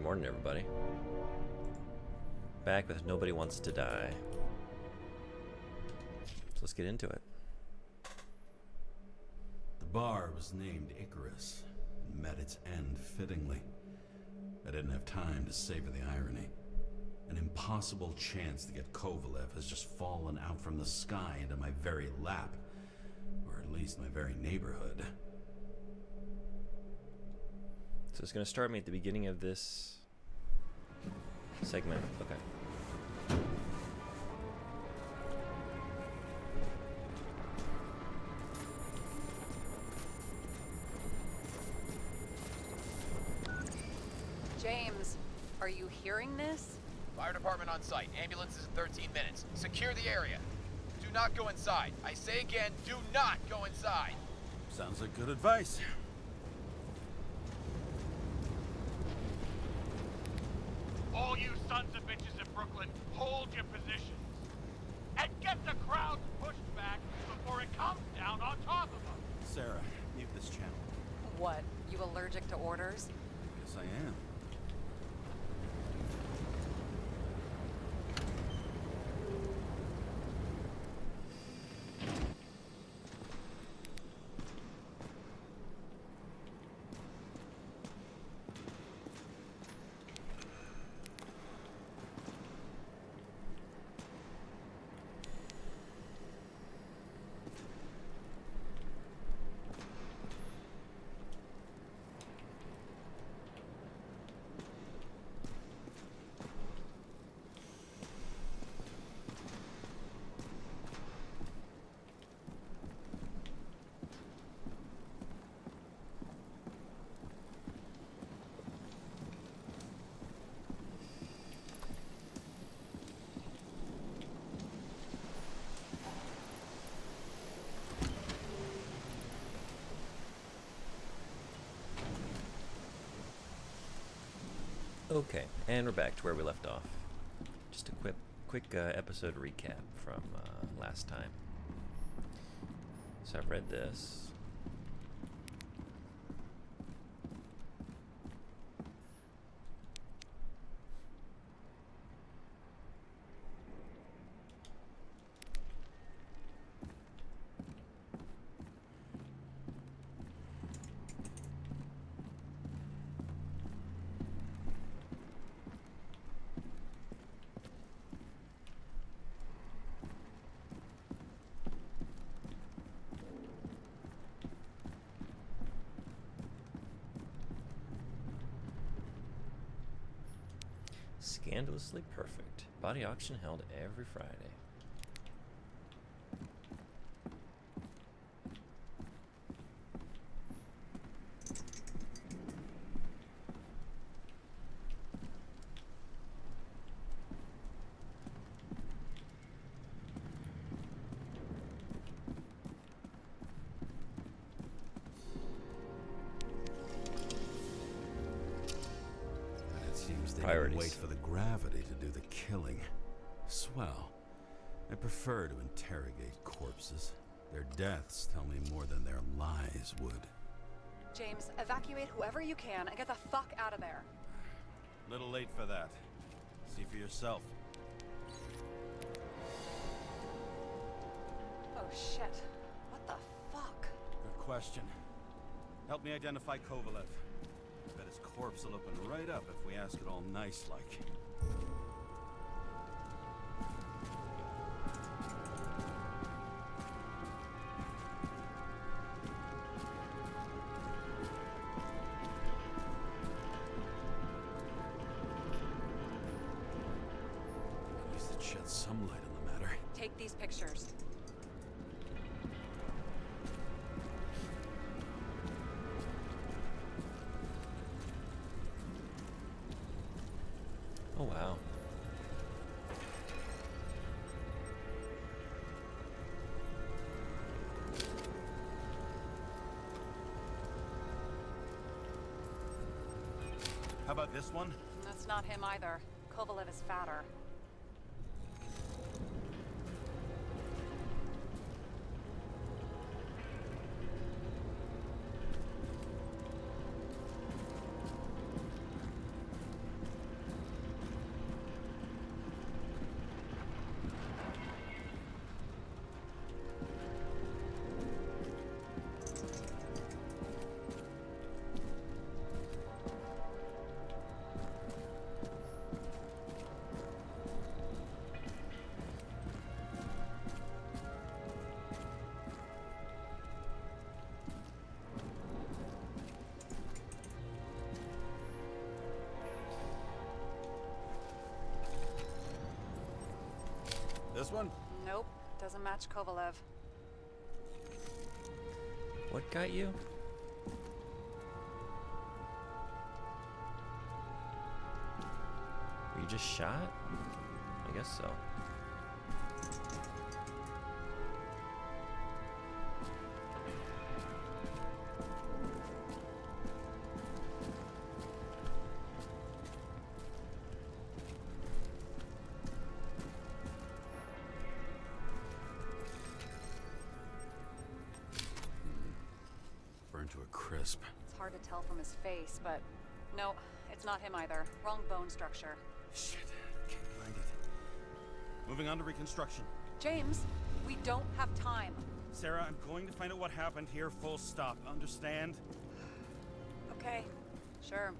morning, everybody. Back with Nobody Wants to Die. So let's get into it. The bar was named Icarus and met its end fittingly. I didn't have time to savor the irony. An impossible chance to get Kovalev has just fallen out from the sky into my very lap, or at least my very neighborhood. So it's going to start me at the beginning of this segment. Okay. James, are you hearing this? Fire department on site. Ambulance is in 13 minutes. Secure the area. Do not go inside. I say again, do not go inside. Sounds like good advice. All you sons of bitches in Brooklyn, hold your positions. And get the crowd pushed back before it comes down on top of them. Sarah, mute this channel. What, you allergic to orders? Yes, I am. Okay, and we're back to where we left off. Just a quick episode recap from last time. So I've read this. Scandalously perfect. Body auction held every Friday. They Priorities. didn't wait for the gravity to do the killing. Swell. I prefer to interrogate corpses. Their deaths tell me more than their lies would. James, evacuate whoever you can and get the fuck out of there. Little late for that. See for yourself. Oh shit. What the fuck? Good question. Help me identify Kovalev. Bet his corpse will open right up if we ask it all nice-like. At least it sheds some light on the matter. Take these pictures. Oh wow. How about this one? That's not him either. Kovalev is fatter. This one? Nope, doesn't match Kovalev. What got you? Were you just shot? I guess so. Burned to a crisp. It's hard to tell from his face, but no, it's not him either. Wrong bone structure. Shit, can't find it. Moving on to reconstruction. James, we don't have time. Sarah, I'm going to find out what happened here, full stop. Understand? Okay, sure.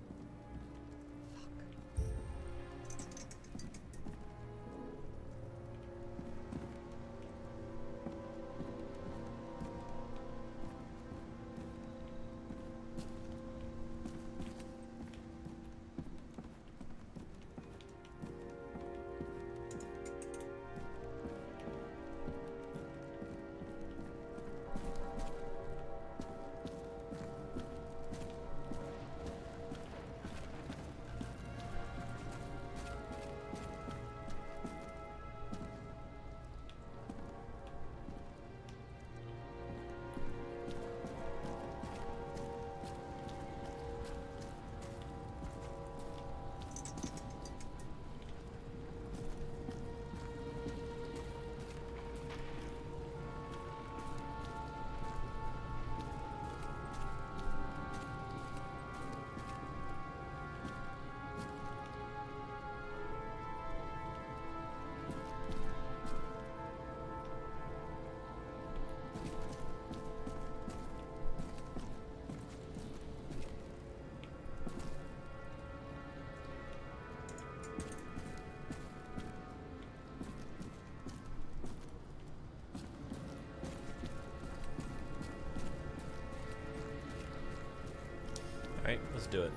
Alright, let's do it.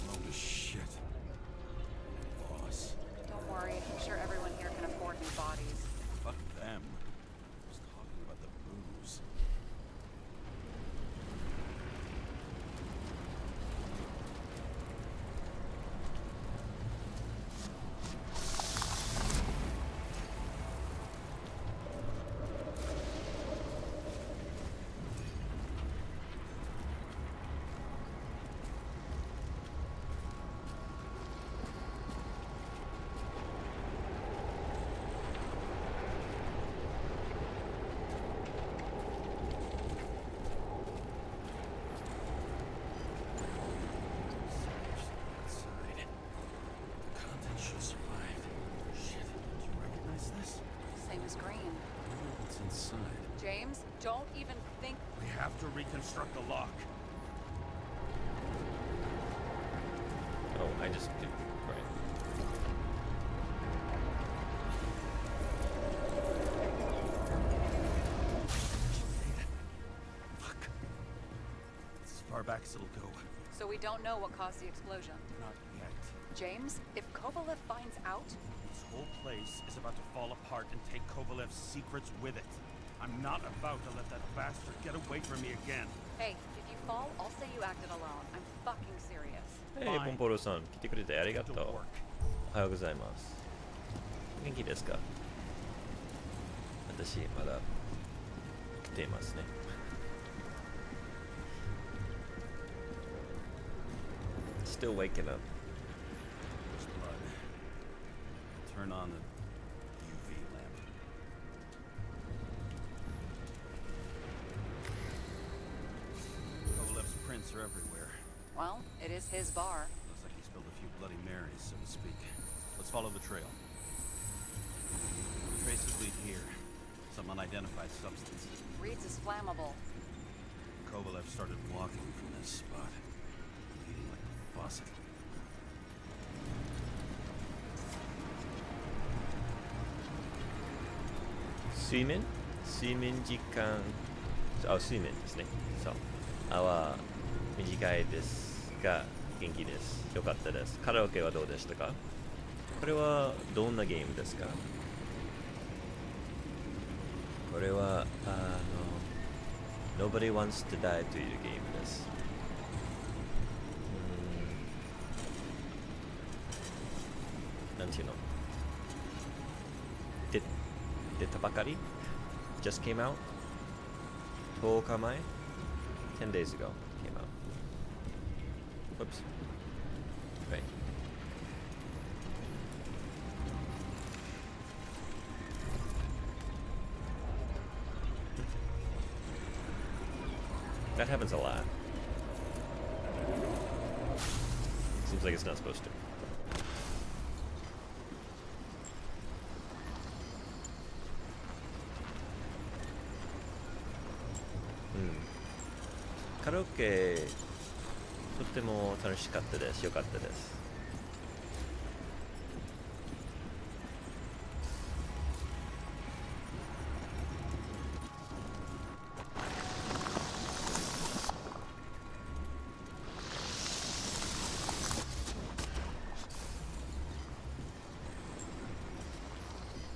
Load of shit. Boss. Don't worry, I'm sure everyone here can afford new bodies. Fuck them. I was talking about the booze. Outside. The content should survive. Shit, do you recognize this? Same as Green. I don't know what's inside. James, don't even think. We have to reconstruct the lock. Oh, I just did. Right. Fuck. It's as far back as it'll go. So we don't know what caused the explosion. Not yet. James, if Kovalev finds out, This whole place is about to fall apart and take Kovalev's secrets with it. I'm not about to let that bastard get away from me again. hey, if you fall, I'll say you acted alone. I'm fucking serious. Hey, Fine. ボンポロさん、来てくれてありがと To う。 work. おはようございます。元気ですか？私、まだ来ていますね。Still waking up. There's blood. Turn on the UV lamp. Kovalev's prints are everywhere. Well, it is his bar. Looks like he spilled a few Bloody Marys, so to speak. Let's follow the trail. Traces lead here. Some unidentified substance. Reed's is flammable. Kovalev started walking from this spot, bleeding like a faucet. Swimming? 水面時間水面ですね。そう。泡短いですが元気です。よかったです。カラオケはどうでしたか？これはどんなゲームですか？これはNobody Wants to Die というゲームです。なんていうの？出たばかり？ Just came out? 10日前？ 10 days ago came out. Whoops. Right. That happens a lot. Seems like it's not supposed to. Karaoke とっても楽しかったです。よかったです。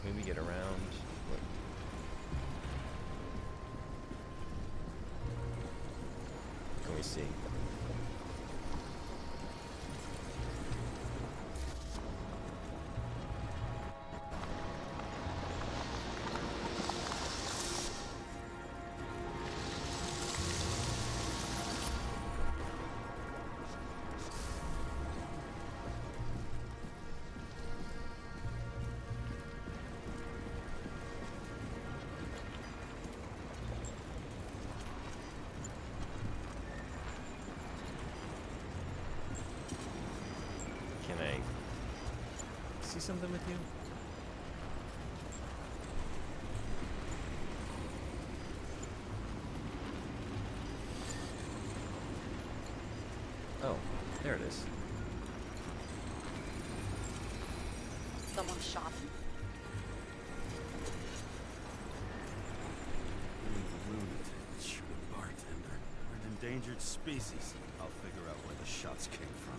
Maybe get around. What? Can we see? Can I see something with you? Oh, there it is. Someone shot him? Lunatic shoot a bartender. We're an endangered species. I'll figure out where the shots came from.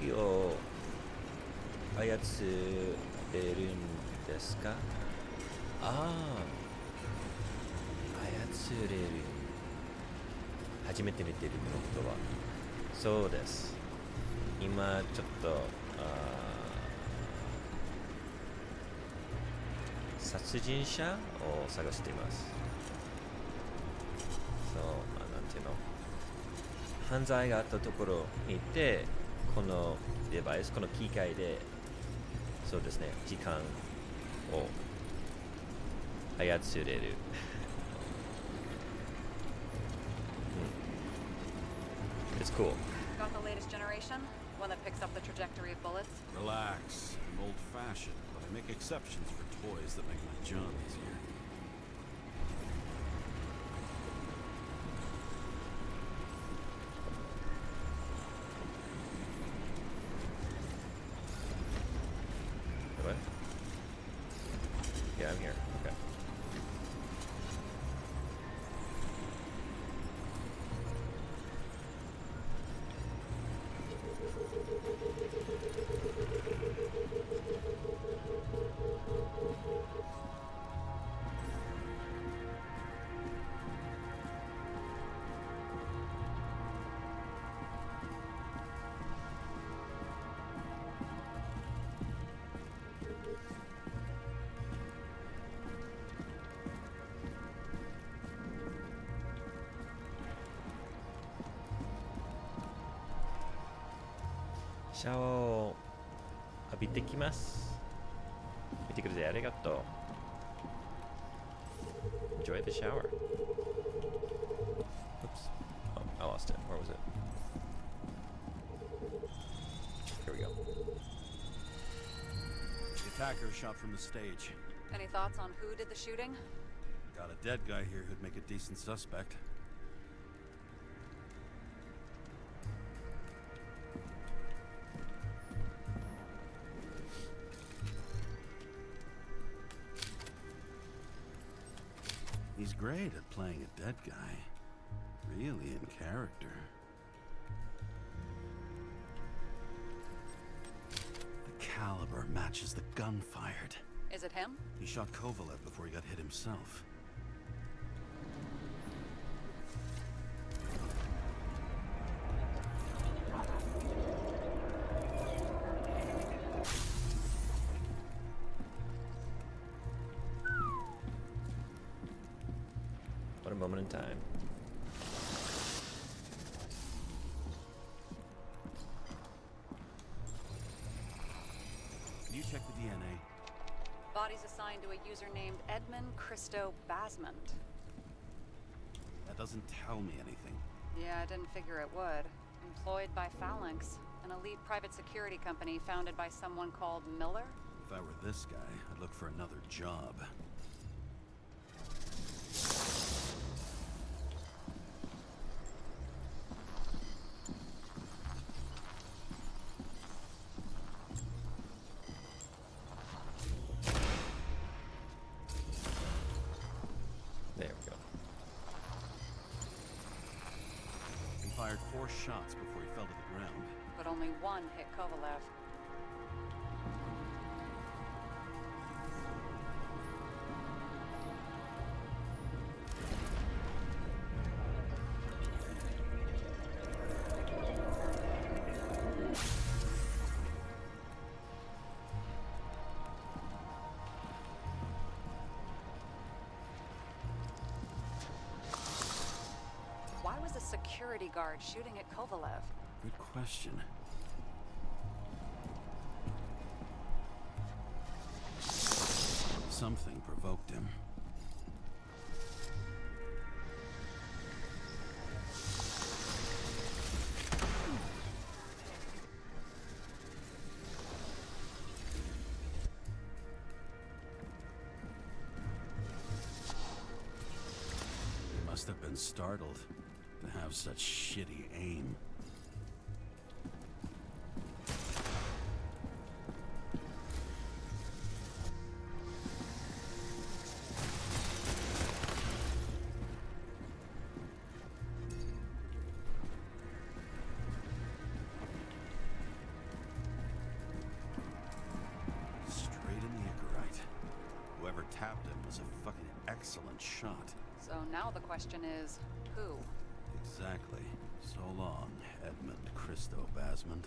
時を操れるんですか？ああ、操れる。初めて見てるこの言葉。そうです。今ちょっと殺人者を探しています。そう、なんていうの？犯罪があったところに行って、このデバイス、この機械で、そうですね、時間を操れる。It's cool. Got the latest generation? One that picks up the trajectory of bullets? Relax. I'm old-fashioned, but I make exceptions for toys that make my job easier. What? Yeah, I'm here. Okay. Shao を浴びてきます。見てくれてありがとう。Enjoy the shower. Oops. Oh, I lost it. Where was it? Here we go. The attacker shot from the stage. Any thoughts on who did the shooting? Got a dead guy here who'd make a decent suspect. These great at playing a dead guy. Really in character. The caliber matches the gun fired. Is it him? He shot Kovalev before he got hit himself. What a moment in time. Can you check the DNA? Body's assigned to a user named Edmund Christo Basmond. That doesn't tell me anything. Yeah, I didn't figure it would. Employed by Phalanx, an elite private security company founded by someone called Miller. If I were this guy, I'd look for another job. There we go. He fired 4 shots before he fell to the ground. But only one hit Kovalev. Why was a security guard shooting at Kovalev? Good question. Something provoked him. He must have been startled to have such shitty aim. Straight in the Icarite. Whoever tapped him was a fucking excellent shot. So now the question is, who? Exactly. So long, Edmund Christo Basmond.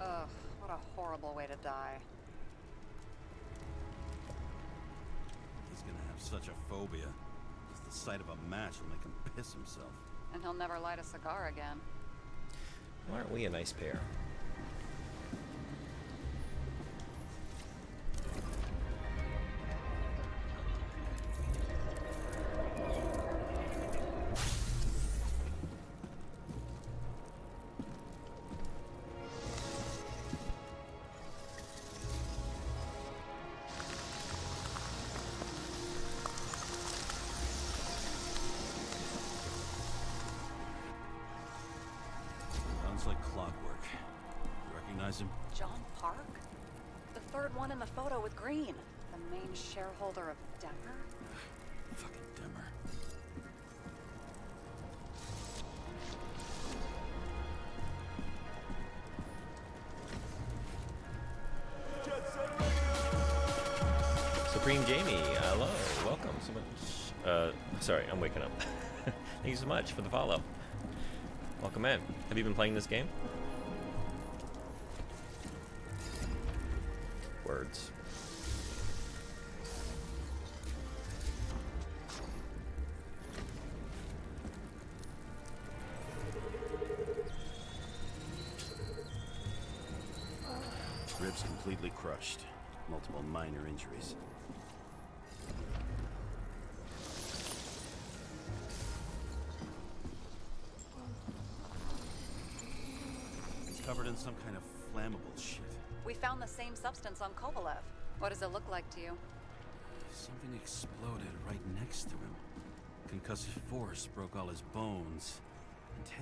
Ugh, what a horrible way to die. He's gonna have such a phobia. Just the sight of a match will make him piss himself. And he'll never light a cigar again. Aren't we a nice pair? Sounds like clockwork. You recognize him? John Park? The third one in the photo with Green. The main shareholder of Denver? Fucking Dimmer. Supreme Jamie, hello, welcome so much. Sorry, I'm waking up. Thank you so much for the follow. Welcome in. Have you been playing this game? Words. Ribs completely crushed. Multiple minor injuries. He's covered in some kind of flammable shit. We found the same substance on Kovalev. What does it look like to you? Something exploded right next to him. Concussive force broke all his bones.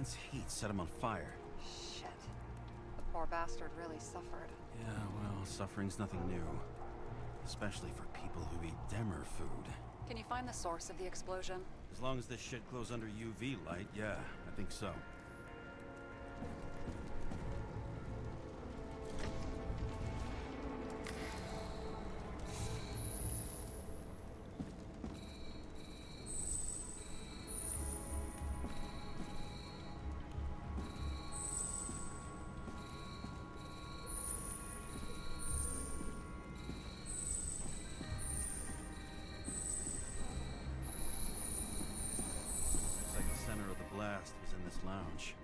intense heat set him on fire. Shit. The poor bastard really suffered. Yeah, well, suffering's nothing new. Especially for people who eat Demer food. Can you find the source of the explosion? As long as this shit glows under UV light, yeah, I think so. Blast was in this lounge.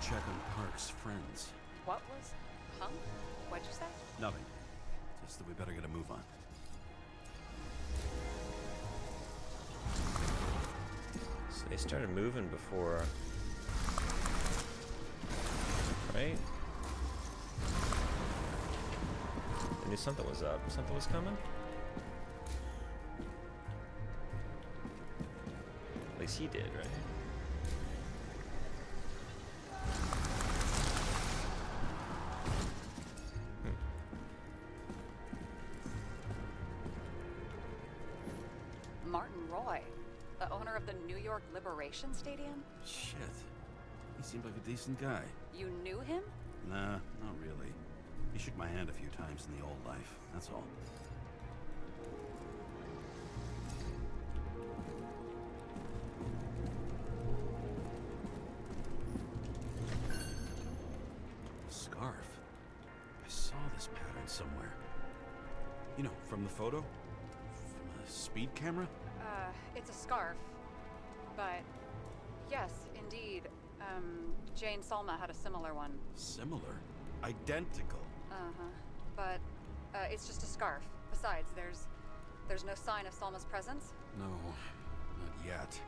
Check on Park's friends. What was... Huh? What'd you say? Nothing. Just that we better get a move on. So they started moving before... Right? They knew something was up. Something was coming? At least he did, right? Martin Roy, the owner of the New York Liberation Stadium? Shit. He seemed like a decent guy. You knew him? Nah, not really. He shook my hand a few times in the old life, that's all. Scarf. I saw this pattern somewhere. You know, from the photo? From a speed camera? It's a scarf. But, yes, indeed. Jane Salma had a similar one. Similar? Identical? Uh-huh. But, it's just a scarf. Besides, there's no sign of Salma's presence. No, not yet.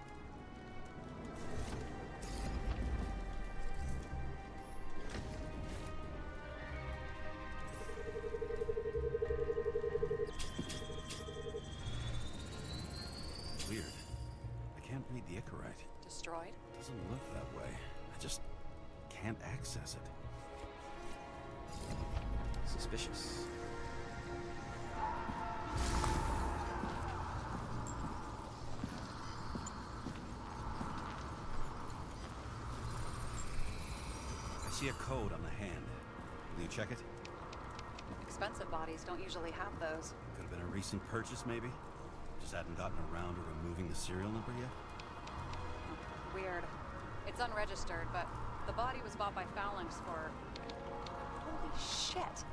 Weird. I can't read the Icarite. Destroyed? Doesn't look that way. I just can't access it. Suspicious. I see a code on the hand. Will you check it? Expensive bodies don't usually have those. Could have been a recent purchase, maybe? Just hadn't gotten around to removing the serial number yet? Weird. It's unregistered, but the body was bought by Phalanx for... Holy shit!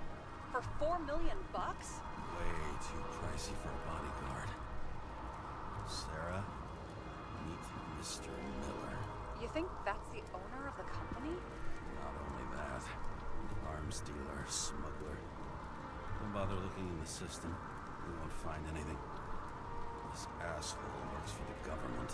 For $4 million bucks? Way too pricey for a bodyguard. Sarah, meet Mr. Miller. You think that's the owner of the company? Not only that, arms dealer, smuggler. Don't bother looking in the system. We won't find anything. This asshole works for the government.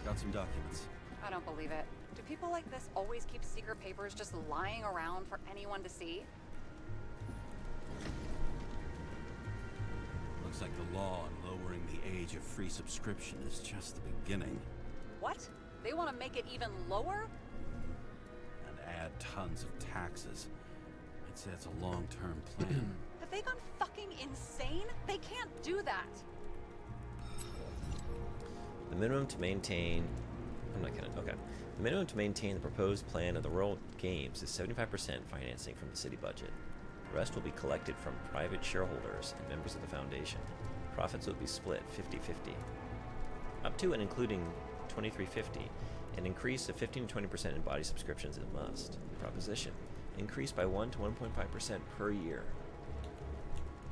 Got some documents. I don't believe it. Do people like this always keep secret papers just lying around for anyone to see? Looks like the law on lowering the age of free subscription is just the beginning. What? They want to make it even lower? And add tons of taxes. I'd say it's a long-term plan. Have they gone fucking insane? They can't do that! The minimum to maintain... I'm not kidding. Okay. The minimum to maintain the proposed plan of the World Games is 75% financing from the city budget. The rest will be collected from private shareholders and members of the foundation. Profits will be split 50-50. Up to and including $23.50. An increase of 15 to 20% in body subscriptions is a must. Proposition. Increase by 1 to 1.5% per year.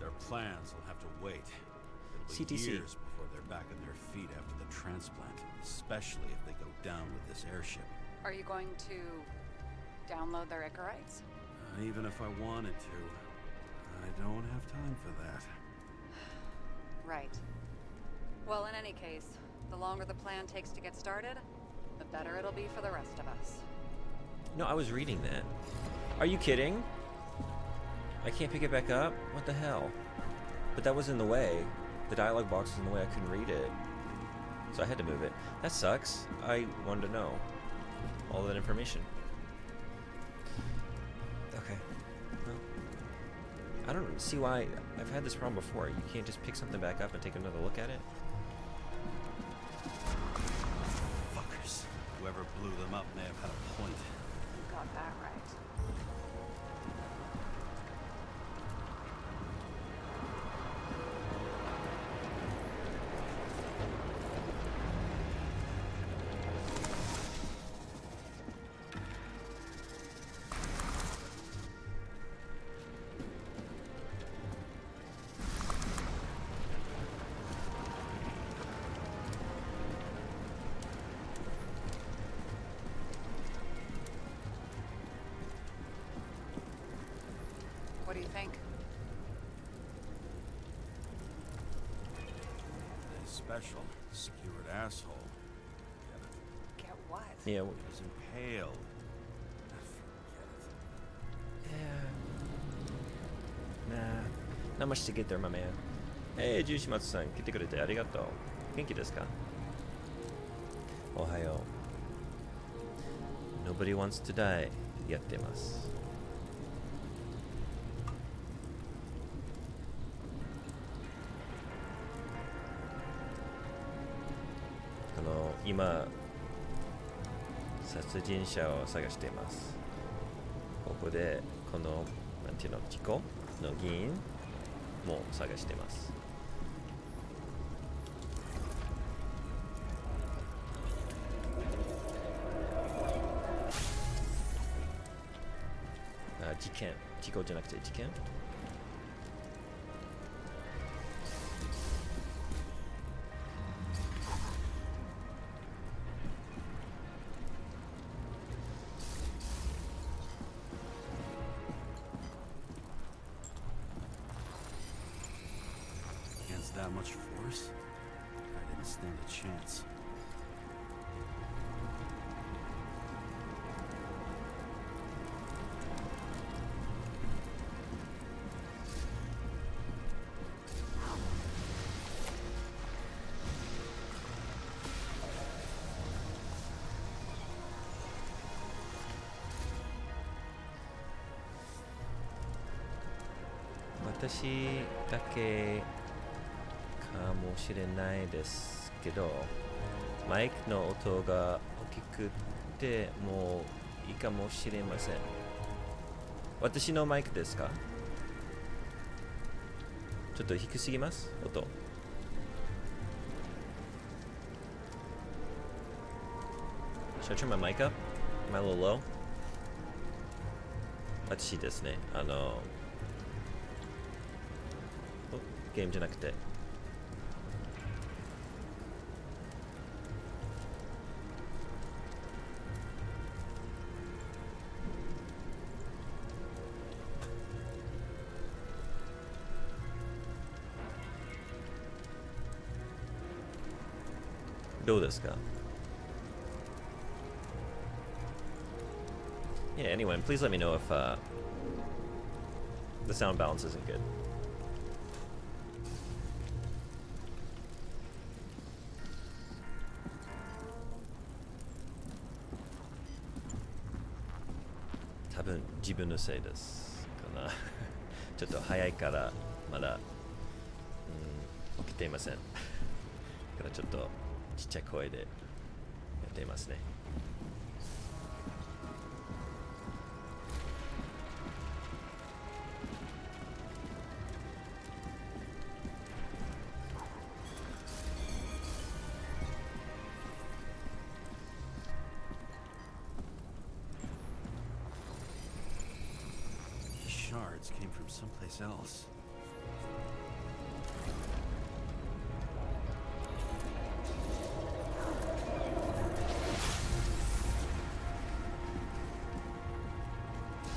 Their plans will have to wait. It'll be CTC. years before they're back on their feet after the transplant, especially if they go down with this airship. Are you going to download their Icarites? Even if I wanted to, I don't have time for that. Right. Well, in any case, the longer the plan takes to get started, the better it'll be for the rest of us. No, I was reading that. Are you kidding? I can't pick it back up? What the hell? But that was in the way. The dialogue box was in the way. I couldn't read it. So I had to move it. That sucks. I wanted to know all that information. Okay. Well, I don't see why. I've had this problem before. You can't just pick something back up and take another look at it. Fuckers. Whoever blew them up may have had a point. You got that right. What do you think? A special, skewered asshole. Get what? Yeah. He was impaled. Forget Yeah. Nah. Not much to get there, my man. Hey, ジューシマツさん、来てくれてありがとう。元気ですか？おはよう。Nobody wants to die やってます。今殺人者を探しています。ここでこのなんていうの事故の原因も探しています。事件、事故じゃなくて事件。that much force? I didn't stand a chance. Watashi dakeかもしれないですけど、マイクの音が大きくてもういいかもしれません。私のマイクですか？ちょっと低すぎます？音。Should I turn my mic up? Am I a little low? 私ですね。ゲームじゃなくて。どうですか? Yeah, anyway, please let me know if the sound balance isn't good. Probably 自分のせいですかな。ちょっと早いからまだ起きていません。だからちょっとちっちゃい声でやっていますね。shards came from someplace else.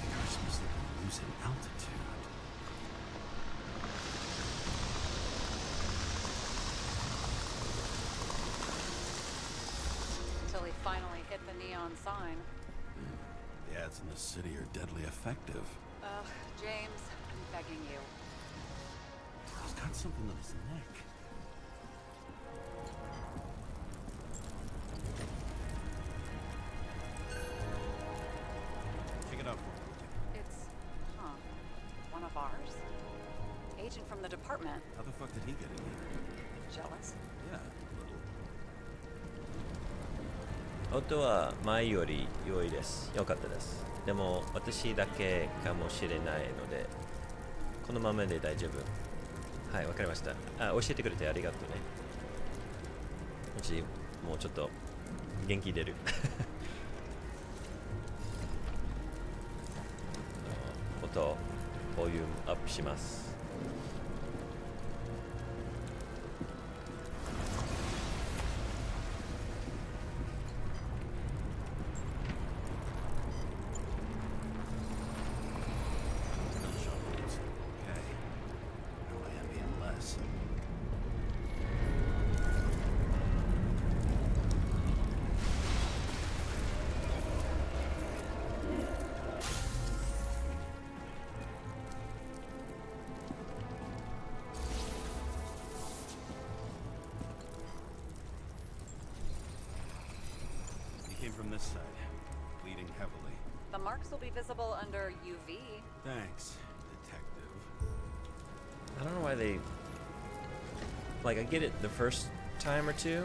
Icarus must have been losing altitude. Until he finally hit the neon sign. The ads in the city are deadly effective. Ugh, James, I'm begging you. He's got something on his neck. Check it out for me. It's, one of ours? Agent from the department. How the fuck did he get in here? Jealous? Yeah, a little. 音は前より良いです。良かったです。でも私だけかもしれないので、このままで大丈夫。はい、わかりました。教えてくれてありがとうね。うちもうちょっと元気出る。音、ボリュームアップします。Came from this side, bleeding heavily. The marks will be visible under UV. Thanks, detective. I don't know why they... Like, I get it the first time or two,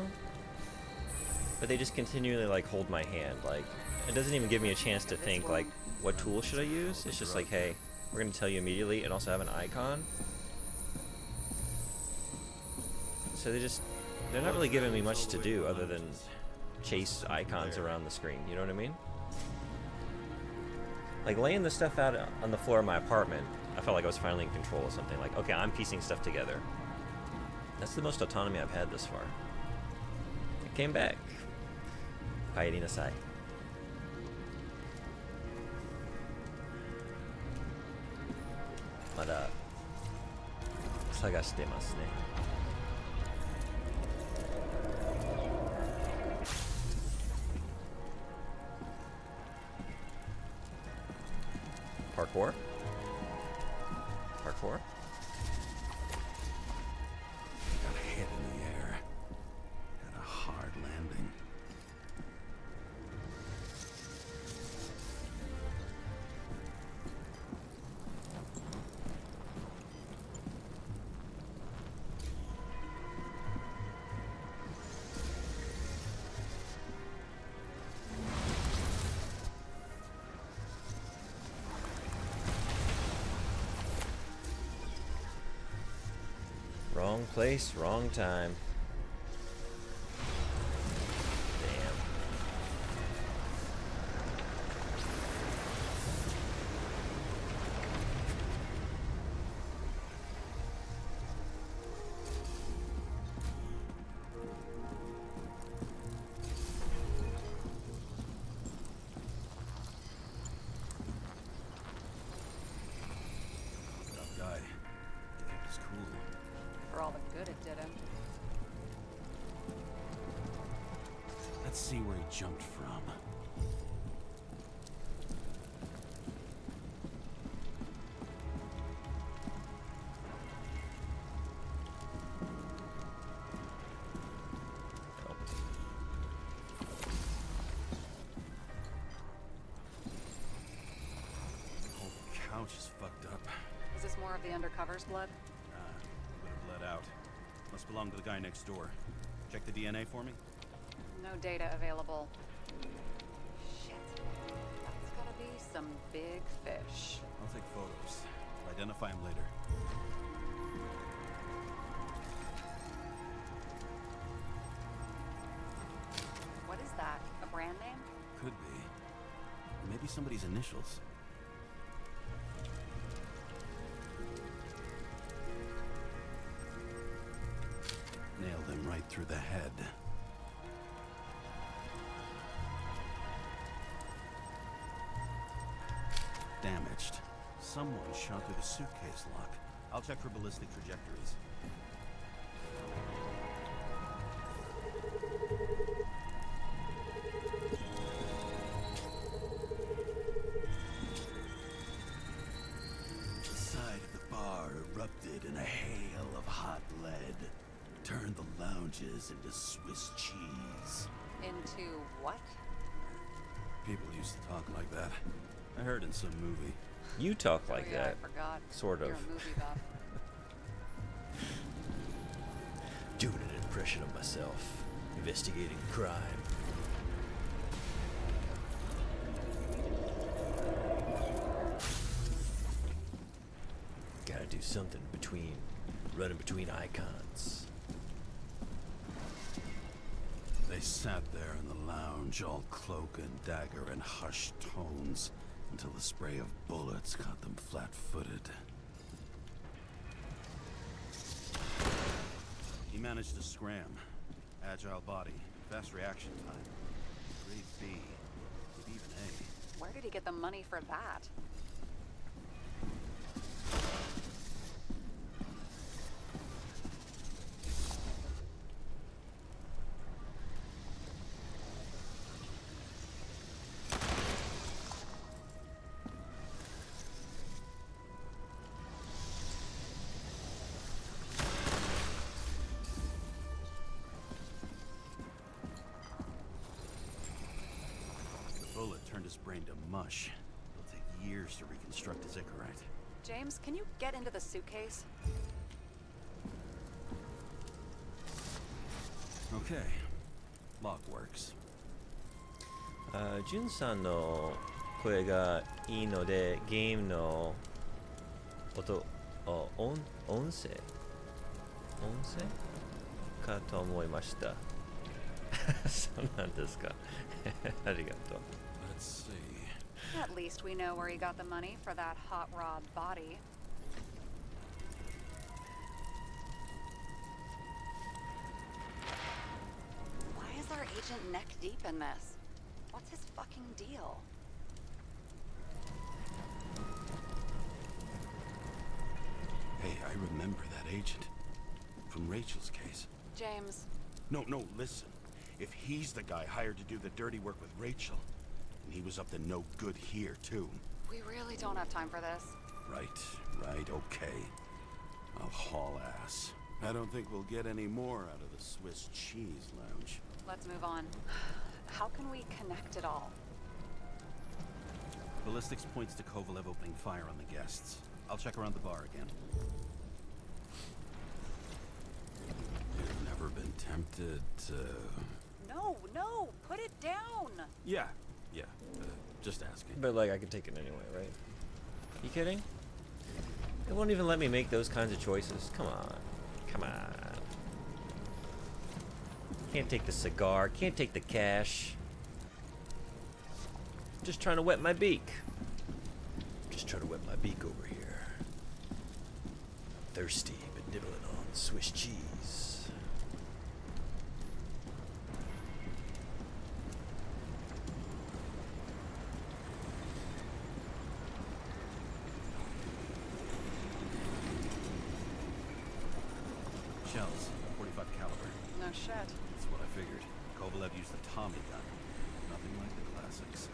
but they just continually, like, hold my hand. Like, it doesn't even give me a chance to think, like, what tool should I use? It's just like, hey, we're going to tell you immediately, and also have an icon. So they're not really giving me much to do other than chase icons around the screen, you know what I mean? Like laying the stuff out on the floor of my apartment, I felt like I was finally in control of something. Like, okay, I'm piecing stuff together. That's the most autonomy I've had this far. It came back. Kairi nasai. Mada sagashite masu ne. Parkour? Parkour? Got a head in the air. Had a hard landing. Wrong place, wrong time. Damn. Tough guy. Kept his cool. For all the good it did him. Let's see where he jumped from. The whole couch is fucked up. Is this more of the undercover's blood? Nah, a bit of bled out. Must belong to the guy next door. Check the DNA for me. No data available. Shit. That's gotta be some big fish. I'll take photos. I'll identify him later. What is that? A brand name? Could be. Maybe somebody's initials. right through the head. Damaged. Someone shot through the suitcase lock. I'll check for ballistic trajectories. The side of the bar erupted in a hail of hot lead. Turned the lounges into Swiss cheese. Into what? People used to talk like that. I heard in some movie. You talk Oh, like yeah, that. I forgot. Sort of. You're a movie buff. Doing an impression of myself. Investigating crime. Gotta do something running between icons. They sat there in the lounge, all cloak and dagger and hushed tones, until the spray of bullets caught them flat-footed. He managed to scram. Agile body, fast reaction time. Grade B, maybe even A. Where did he get the money for that? The bullet turned his brain to mush. It'll take years to reconstruct his Icarite. James, can you get into the suitcase? Okay. Lock works. ジュンさんの声がいいのでゲームの音声かと思いました。そうなんですか。ありがとう。 Let's see. At least we know where he got the money for that hot rod body. Why is our agent neck deep in this? What's his fucking deal? Hey, I remember that agent. From Rachel's case. James, No, listen. If he's the guy hired to do the dirty work with Rachel, and he was up to no good here, too. we really don't have time for this. Right, okay. I'll haul ass. I don't think we'll get any more out of the Swiss cheese lounge. Let's move on. How can we connect it all? Ballistics points to Kovalev opening fire on the guests. I'll check around the bar again. You've never been tempted to... No, put it down. Yeah, just asking. But like I could take it anyway, right? You kidding? It won't even let me make those kinds of choices. Come on. Can't take the cigar, can't take the cash. Just trying to wet my beak. Just trying to wet my beak over here. Thirsty, but nibbling on Swiss cheese. Shells, 45 caliber. No shit. That's what I figured. Kovalev used the Tommy gun. Nothing like the classics.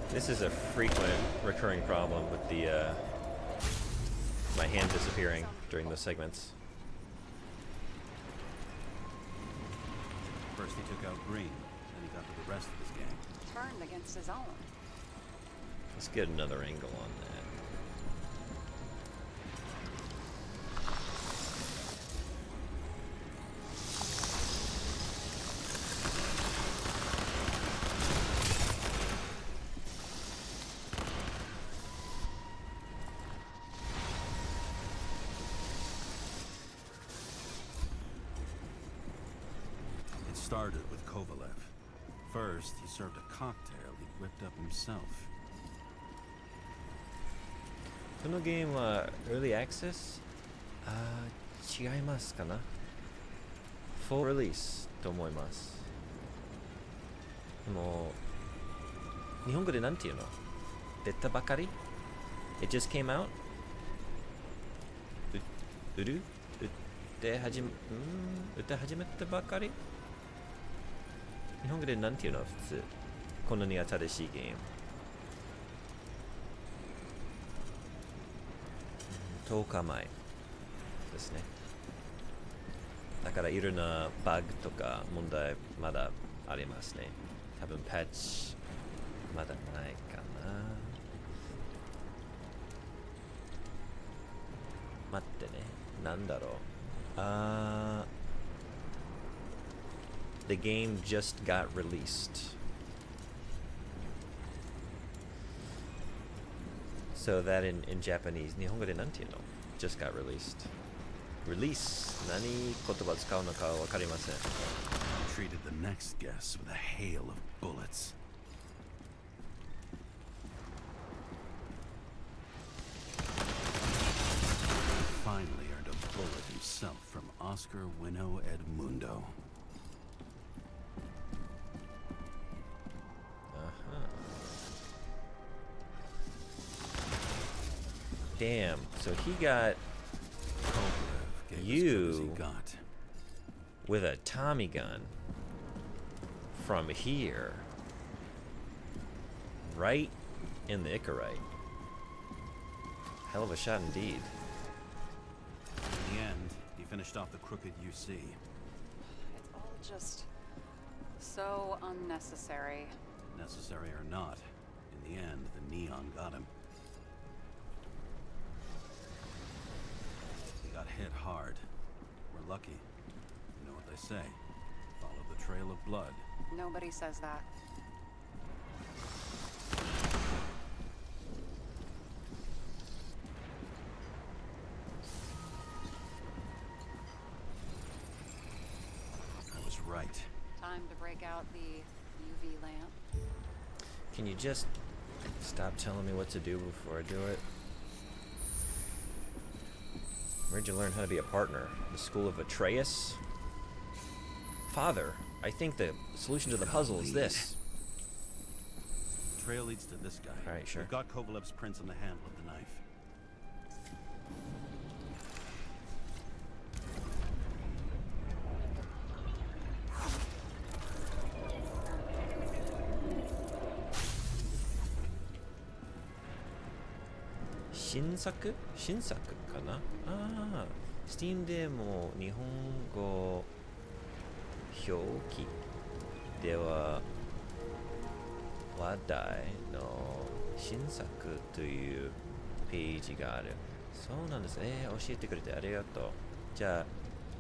This is a frequent recurring problem with the my hand disappearing during those segments. First he took out Green, then he got to the rest of his gang. Turned against his own. Let's get another angle on that. It started with Kovalev. First, he served a cocktail he whipped up himself. このゲームは Early Access? 違いますかな Full Release と思います。でも日本語でなんていうの出たばかり It just came out? 売って始めたばかり日本語でなんていうの普通このに新しいゲーム10日前ですねだからいろんなバグとか問題まだありますね多分パッチまだないかな待ってねなんだろうThe game just got released. So that in Japanese, 日本語でなんていうの just got released. Release. 何言葉使うのかわかりません。Treated the next guest with a hail of bullets. Finally earned a bullet himself from Oscar Winnow Edmundo. Damn, so he got Kovalev gave as good as he you got. with a Tommy gun from here, right in the Icarite. Hell of a shot indeed. In the end, he finished off the crooked UC. It's all just so unnecessary. Necessary or not, in the end, the neon got him. He got hit hard. We're lucky. You know what they say. Follow the trail of blood. Nobody says that. I was right. Time to break out the UV lamp. Can you just stop telling me what to do before I do it? Where'd you learn how to be a partner? The school of Atreus? Father, I think the solution to the puzzle is this. Trail leads to this guy. All right, sure. We've got Kovalev's prints on the handle of the knife. ShinsakuかなSteam でも日本語表記では話題の新作というページがある。そうなんですね。教えてくれてありがとう。じゃあ、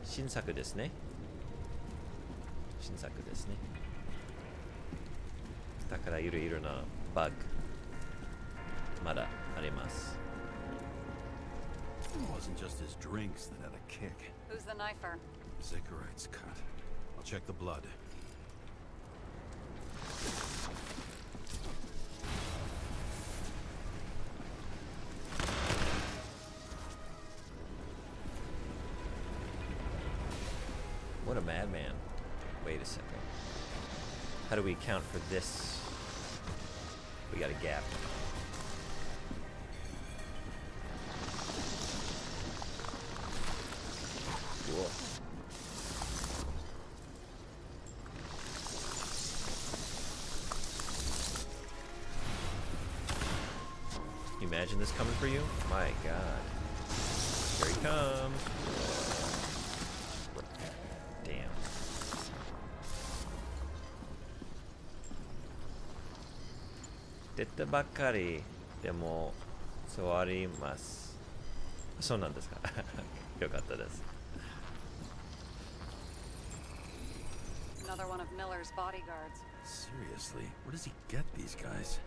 新作ですね。新作ですね。だからいろいろなバグまだあります。It wasn't just his drinks that had a kick. Who's the knifer? Zikarite's cut. I'll check the blood. What a madman. Wait a second. How do we account for this? We got a gap. Cool. Can you imagine this coming for you? My god. Here he comes. Damn. Detta bakkari. でも座ります。そうなんですか。よかったです。Another one of Miller's bodyguards. Seriously, where does he get these guys?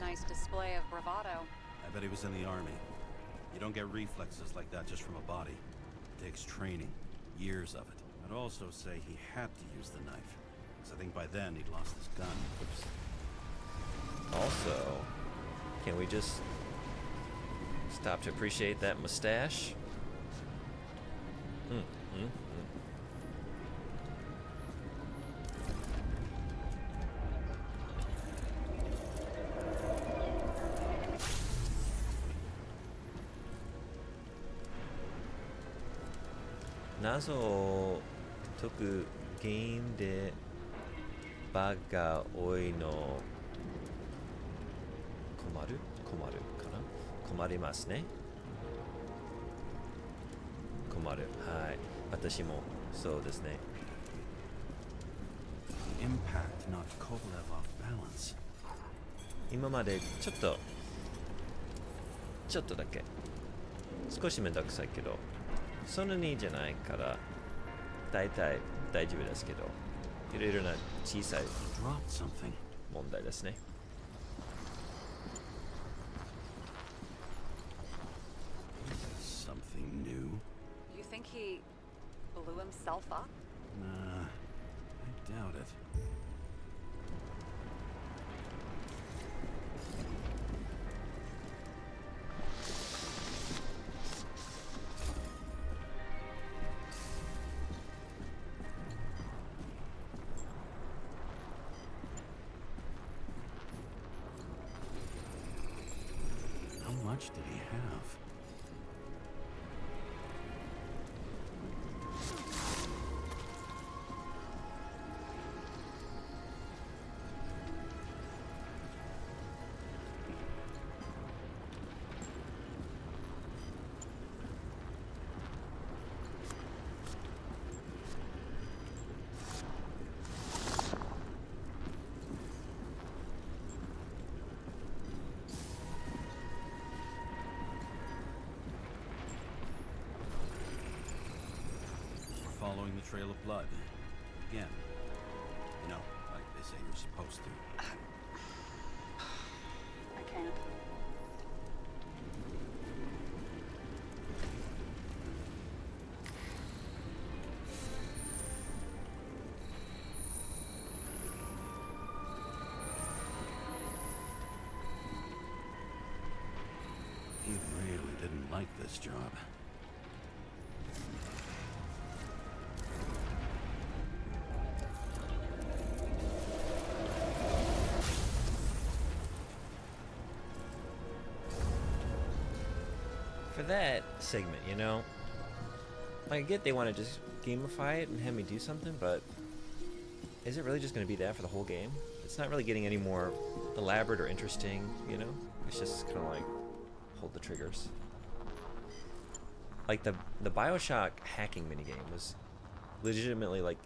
Nice display of bravado. I bet he was in the army. You don't get reflexes like that just from a body. It takes training, years of it. I'd also say he had to use the knife, because I think by then he'd lost his gun. Also, can we just stop to appreciate that mustache? Mm. 謎を解く原因でバグが多いの困るかな困りますね困るはい私もそうですね Impact knocked Kovalev off balance. 今までちょっとだけ少しめんどくさいけどそんなにじゃないから大体大丈夫ですけどいろいろな小さい Dropped something. 問題ですね Something new? You think he blew himself up? Nah, I doubt it. How much did he have? Following the trail of blood. Again. You know, like they say you're supposed to. I can't. He really didn't like this job. For that segment, you know, I get they want to just gamify it and have me do something, but is it really just going to be that for the whole game? It's not really getting any more elaborate or interesting, you know? It's just kind of like, hold the triggers. Like the Bioshock hacking minigame was legitimately, like,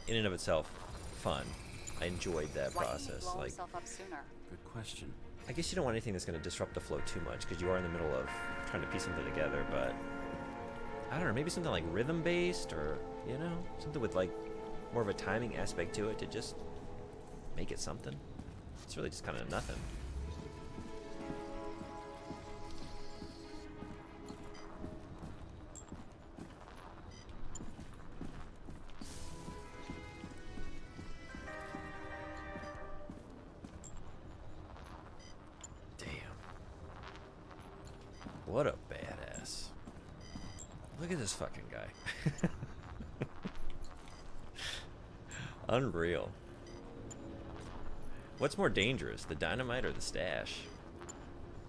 in and of itself, fun. I enjoyed that Why process. didn't he blow Like, himself up sooner? Good question. I guess you don't want anything that's going to disrupt the flow too much because you are in the middle of trying to piece something together, but I don't know, maybe something like rhythm based or, you know, something with like more of a timing aspect to it to just make it something. It's really just kind of nothing. What a badass. Look at this fucking guy. Unreal. What's more dangerous, the dynamite or the stash?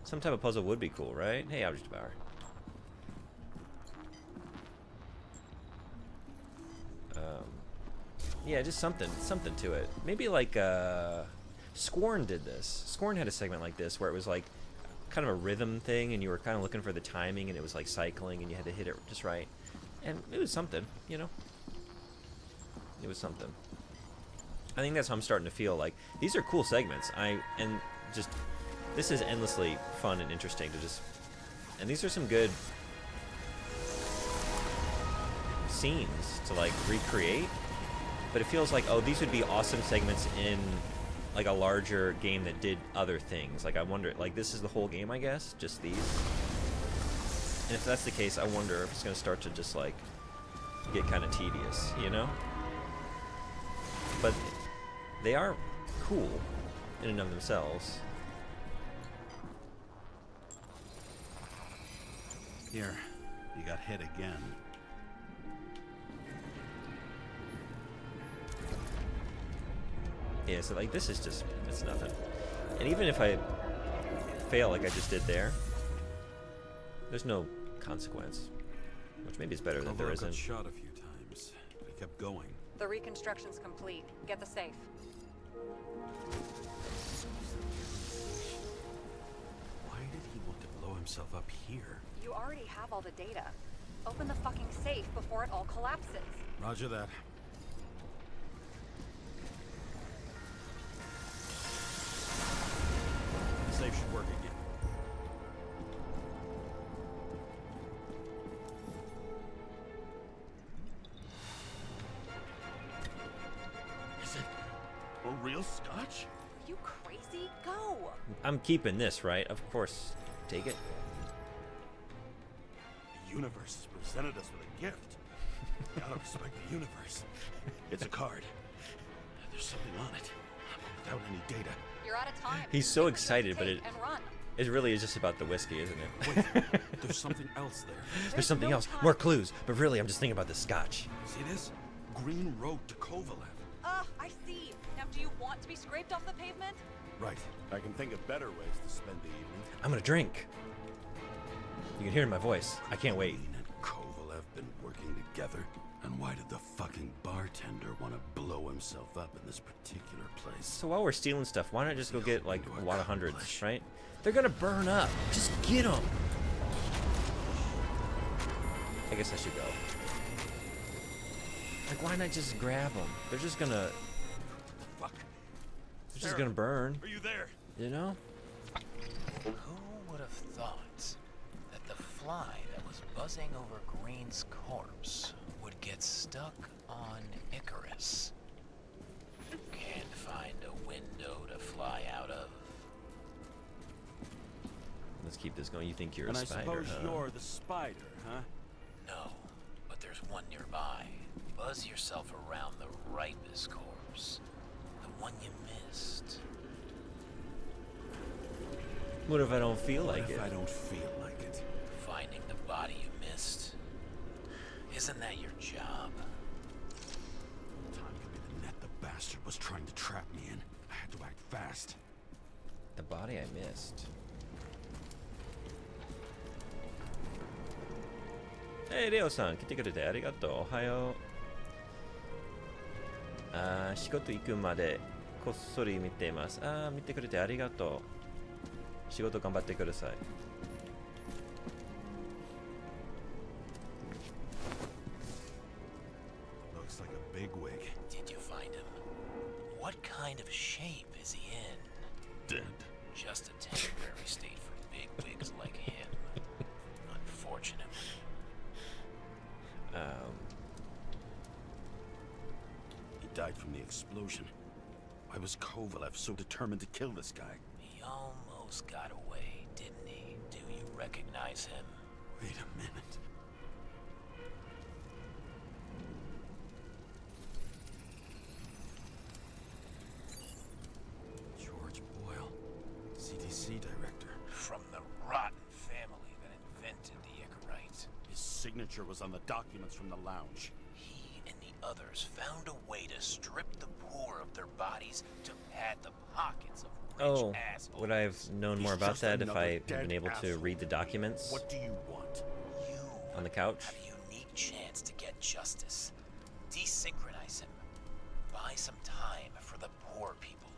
Some type of puzzle would be cool, right? Hey, Object Devourer. Yeah, just something to it. Maybe like, Scorn did this. Scorn had a segment like this where it was like, kind of a rhythm thing and you were kind of looking for the timing and it was like cycling and you had to hit it just right and it was something, you know, it was something. I think that's how I'm starting to feel like these are cool segments. This is endlessly fun and interesting to just, and these are some good scenes to like recreate, but it feels like, oh, these would be awesome segments in like a larger game that did other things. Like I wonder, like this is the whole game, I guess, just these. And if that's the case, I wonder if it's going to start to just like get kind of tedious, you know? But they are cool in and of themselves. Here, you got hit again. Yeah, so like this is just, it's nothing. And even if I fail like I just did there, there's no consequence. Which maybe is better that there Kovalev got isn't. shot a few times, but he kept going. The reconstruction's complete. Get the safe. Why did he want to blow himself up here? You already have all the data. Open the fucking safe before it all collapses. Roger that. The safe should work again. Is it a real scotch? Are you crazy? Go! I'm keeping this, right? Of course. Take it. The universe has presented us with a gift. Gotta respect the universe. It's a card. There's something on it, without any data. You're out of time. He's so Take what excited, you but take it- and run. It really is just about the whiskey, isn't it? Wait, there's something else there. There's something no else. time. More clues. But really, I'm just thinking about the scotch. See this? Green Road to Kovalev. I see. Now, do you want to be scraped off the pavement? Right. I can think of better ways to spend the evening. I'm gonna drink. You can hear it in my voice. I can't wait. Green and Kovalev been working together. And why did the fucking bartender want to blow himself up in this particular place? So while we're stealing stuff, why not just go get like What a lot of accomplish? hundreds, right? They're gonna burn up. Just get them. I guess I should go. Like, why not just grab them? They're just gonna, Fuck. they're just gonna burn. Are you there? You know? Who would have thought that the fly that was buzzing over Green's corpse would get stuck on Icarus? Can't find a window to fly out of. Let's keep this going. You think you're And a I spider, suppose huh? you're the spider, huh? No, but there's one nearby. Buzz yourself around the Ripus corpse. The one you missed. What if I don't feel What like if it? I don't feel like it? Finding the body you missed. Isn't that your job? Time could be the net the bastard was trying to trap me in. I had to act fast. The body I missed. Hey, Leo-san, 来てくれてありがとう。おはよう。仕事行くまでこっそり見ています。見てくれてありがとう。仕事頑張ってください。Looks like a bigwig. Did you find him? What kind of shape is he in? Dead. Just a temporary state for bigwigs like him. Unfortunately. He died from the explosion. Why was Kovalev so determined to kill this guy? He almost got away, didn't he? Do you recognize him? Wait a minute. George Boyle, CDC director. From the rotten family that invented the Icarite. His signature was on the documents from the lounge. He and the others found a way to strip the poor of their bodies to pad the pockets of rich Oh, assholes. would I have known more He's about just that if another I had dead been able to asshole. read the documents What do you want? You on the couch? have a unique chance to get justice. Desynchronize him. Buy some time for the poor people.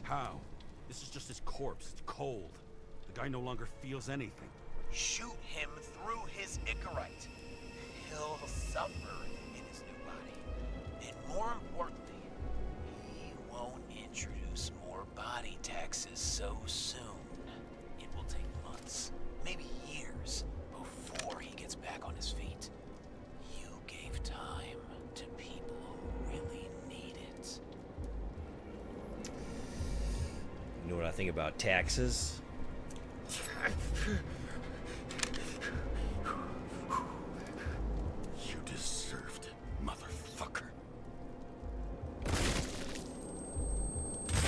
How? This is just his corpse. It's cold. The guy no longer feels anything. Shoot him through his Icarite. He'll suffer in his new body. And more importantly, he won't introduce more body taxes so soon. It will take months, maybe years, before he gets back on his feet. You gave time to people who really need it. You know what I think about taxes? You deserved it, motherfucker.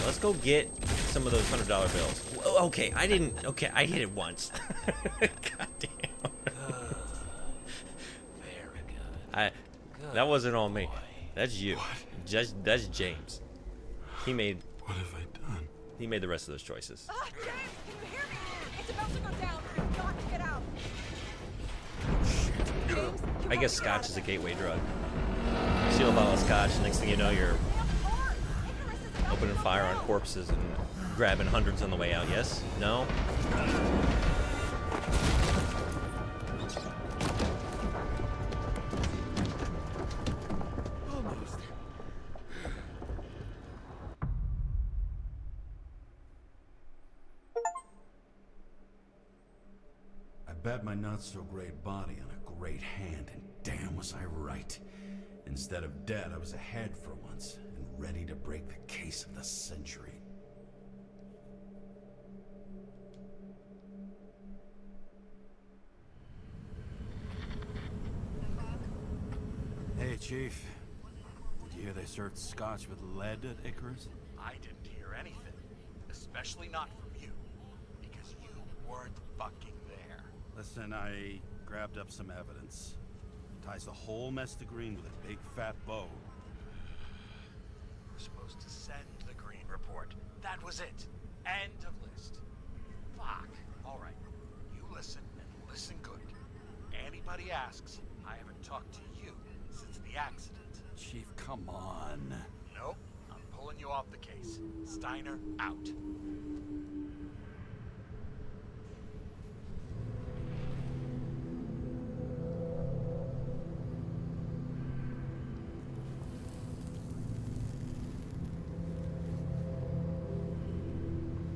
Let's go get some of those $100 bills. Okay, I didn't. Okay, I hit it once. God damn. Very good. That wasn't all me. That's you. That's James. He made What have I done? the rest of those choices. Ah, James, can you hear me? It's about to go down. We've got to get out. James, I guess scotch is a gateway drug. Steal a bottle of scotch, next thing you know, you're opening fire on corpses and grabbing hundreds on the way out. Yes? No? Almost. I bet my not-so-great body on a great hand, and damn was I right. Instead of dead, I was ahead for once, and ready to break the case of the century. Hey, Chief. Did you hear they served scotch with lead at Icarus? I didn't hear anything, especially not from you, because you weren't fucking there. Listen, I grabbed up some evidence. Ties the whole mess to Green with a big fat bow. We're supposed to send the Green report. That was it. End of list. Fuck. All right. You listen and listen good. Anybody asks, I haven't talked to you since the accident. Chief, come on. Nope. I'm pulling you off the case. Steiner out.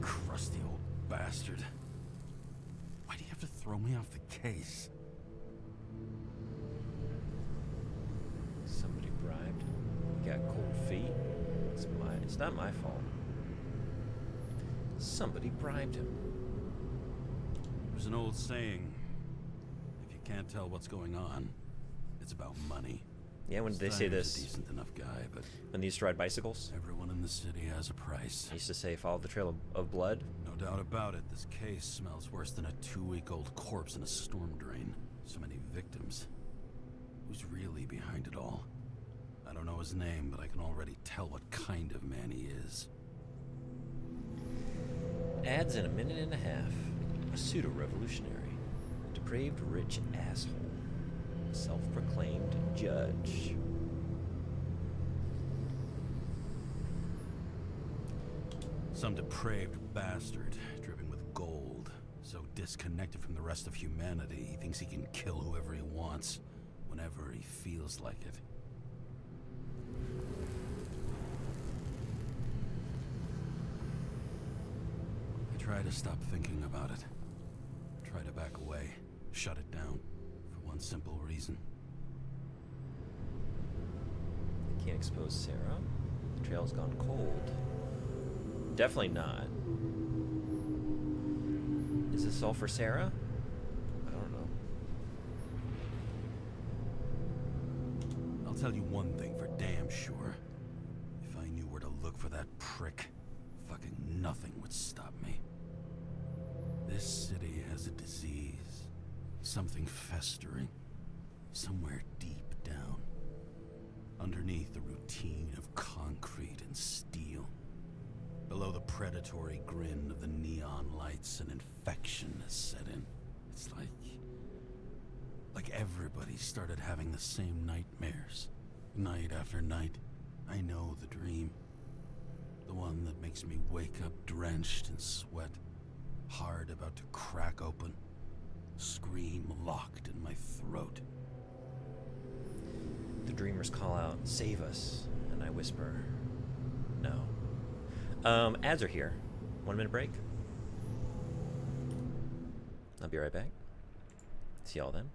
Crusty old bastard. Why do you have to throw me off the case? Somebody bribed. You got cold feet. It's not my fault. Somebody bribed him. There's an old saying. If you can't tell what's going on, it's about money. Yeah, when did they say Steiner's this? a decent enough guy, but When they used to ride bicycles? everyone in the city has a price. They used to say, follow the trail of blood. No doubt about it, this case smells worse than a 2-week-old corpse in a storm drain. So many victims. Who's really behind it all? I don't know his name, but I can already tell what kind of man he is. Ads in a minute and a half. A pseudo-revolutionary. Depraved rich asshole. Self-proclaimed judge. Some depraved bastard, dripping with gold. So disconnected from the rest of humanity, he thinks he can kill whoever he wants, whenever he feels like it. I try to stop thinking about it. Try to back away, shut it down, for one simple reason. I can't expose Sarah. The trail's gone cold. Definitely not. Is this all for Sarah? I don't know. I'll tell you one thing for damn sure. If I knew where to look for that prick, fucking nothing would stop me. This city has a disease. Something festering. Somewhere deep down. Underneath the routine of concrete and steel. Below the predatory grin of the neon lights, an infection has set in. It's like everybody started having the same nightmares. Night after night. I know the dream. The one that makes me wake up drenched in sweat. Heart about to crack open. Scream locked in my throat. The dreamers call out, save us. And I whisper, no. Ads are here. 1 minute break. I'll be right back. See y'all then.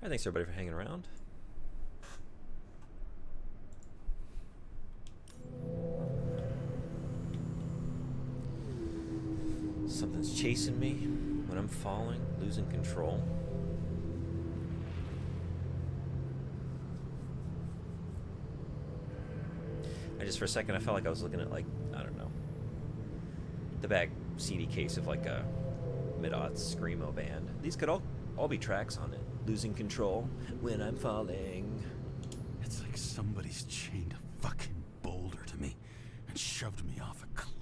Alright, thanks everybody for hanging around. Something's chasing me when I'm falling, losing control. For a second I felt like I was looking at, like, I don't know, the back CD case of like a mid-aughts screamo band. These could all be tracks on it. Losing control when I'm falling. It's like somebody's chained a fucking boulder to me and shoved me off a cliff.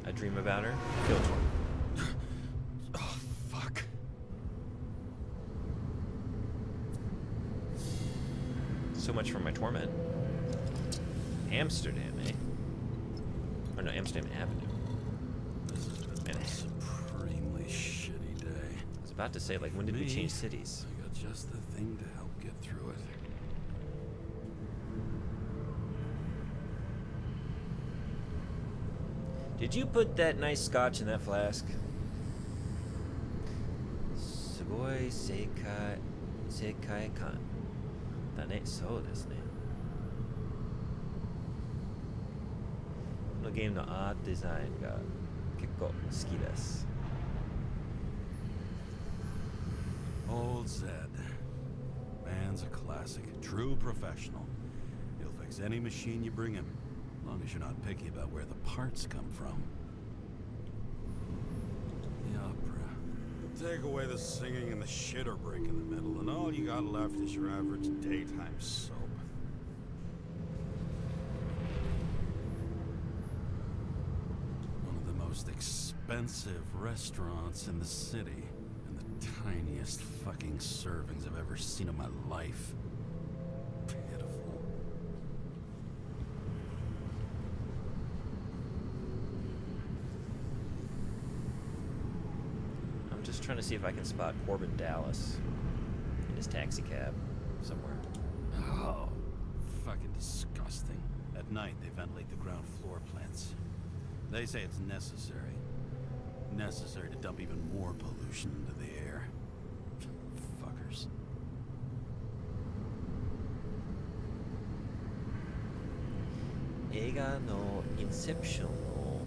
I dream about her. Feel torn. Oh, fuck. So much for my torment. Amsterdam, eh? Or no, Amsterdam Avenue. This has been a supremely shitty day. I was about to say, like, when did we change cities? I got just the thing to help get through it. Did you put that nice scotch in that flask? すごい世界観だね。そうですね。このゲームのアートデザインが結構好きです。Old Zed. Man's a classic. True professional. He'll fix any machine you bring him. As long as you're not picky about where the parts come from. The opera. Take away the singing and the shitter break in the middle, and all you got left is your average daytime soap. One of the most expensive restaurants in the city, and the tiniest fucking servings I've ever seen in my life. Trying to see if I can spot Corbin Dallas in his taxi cab somewhere. Oh, fucking disgusting. At night, they ventilate the ground floor plants. They say it's necessary. Necessary to dump even more pollution into the air. Fuckers. Eiga no Inceptionを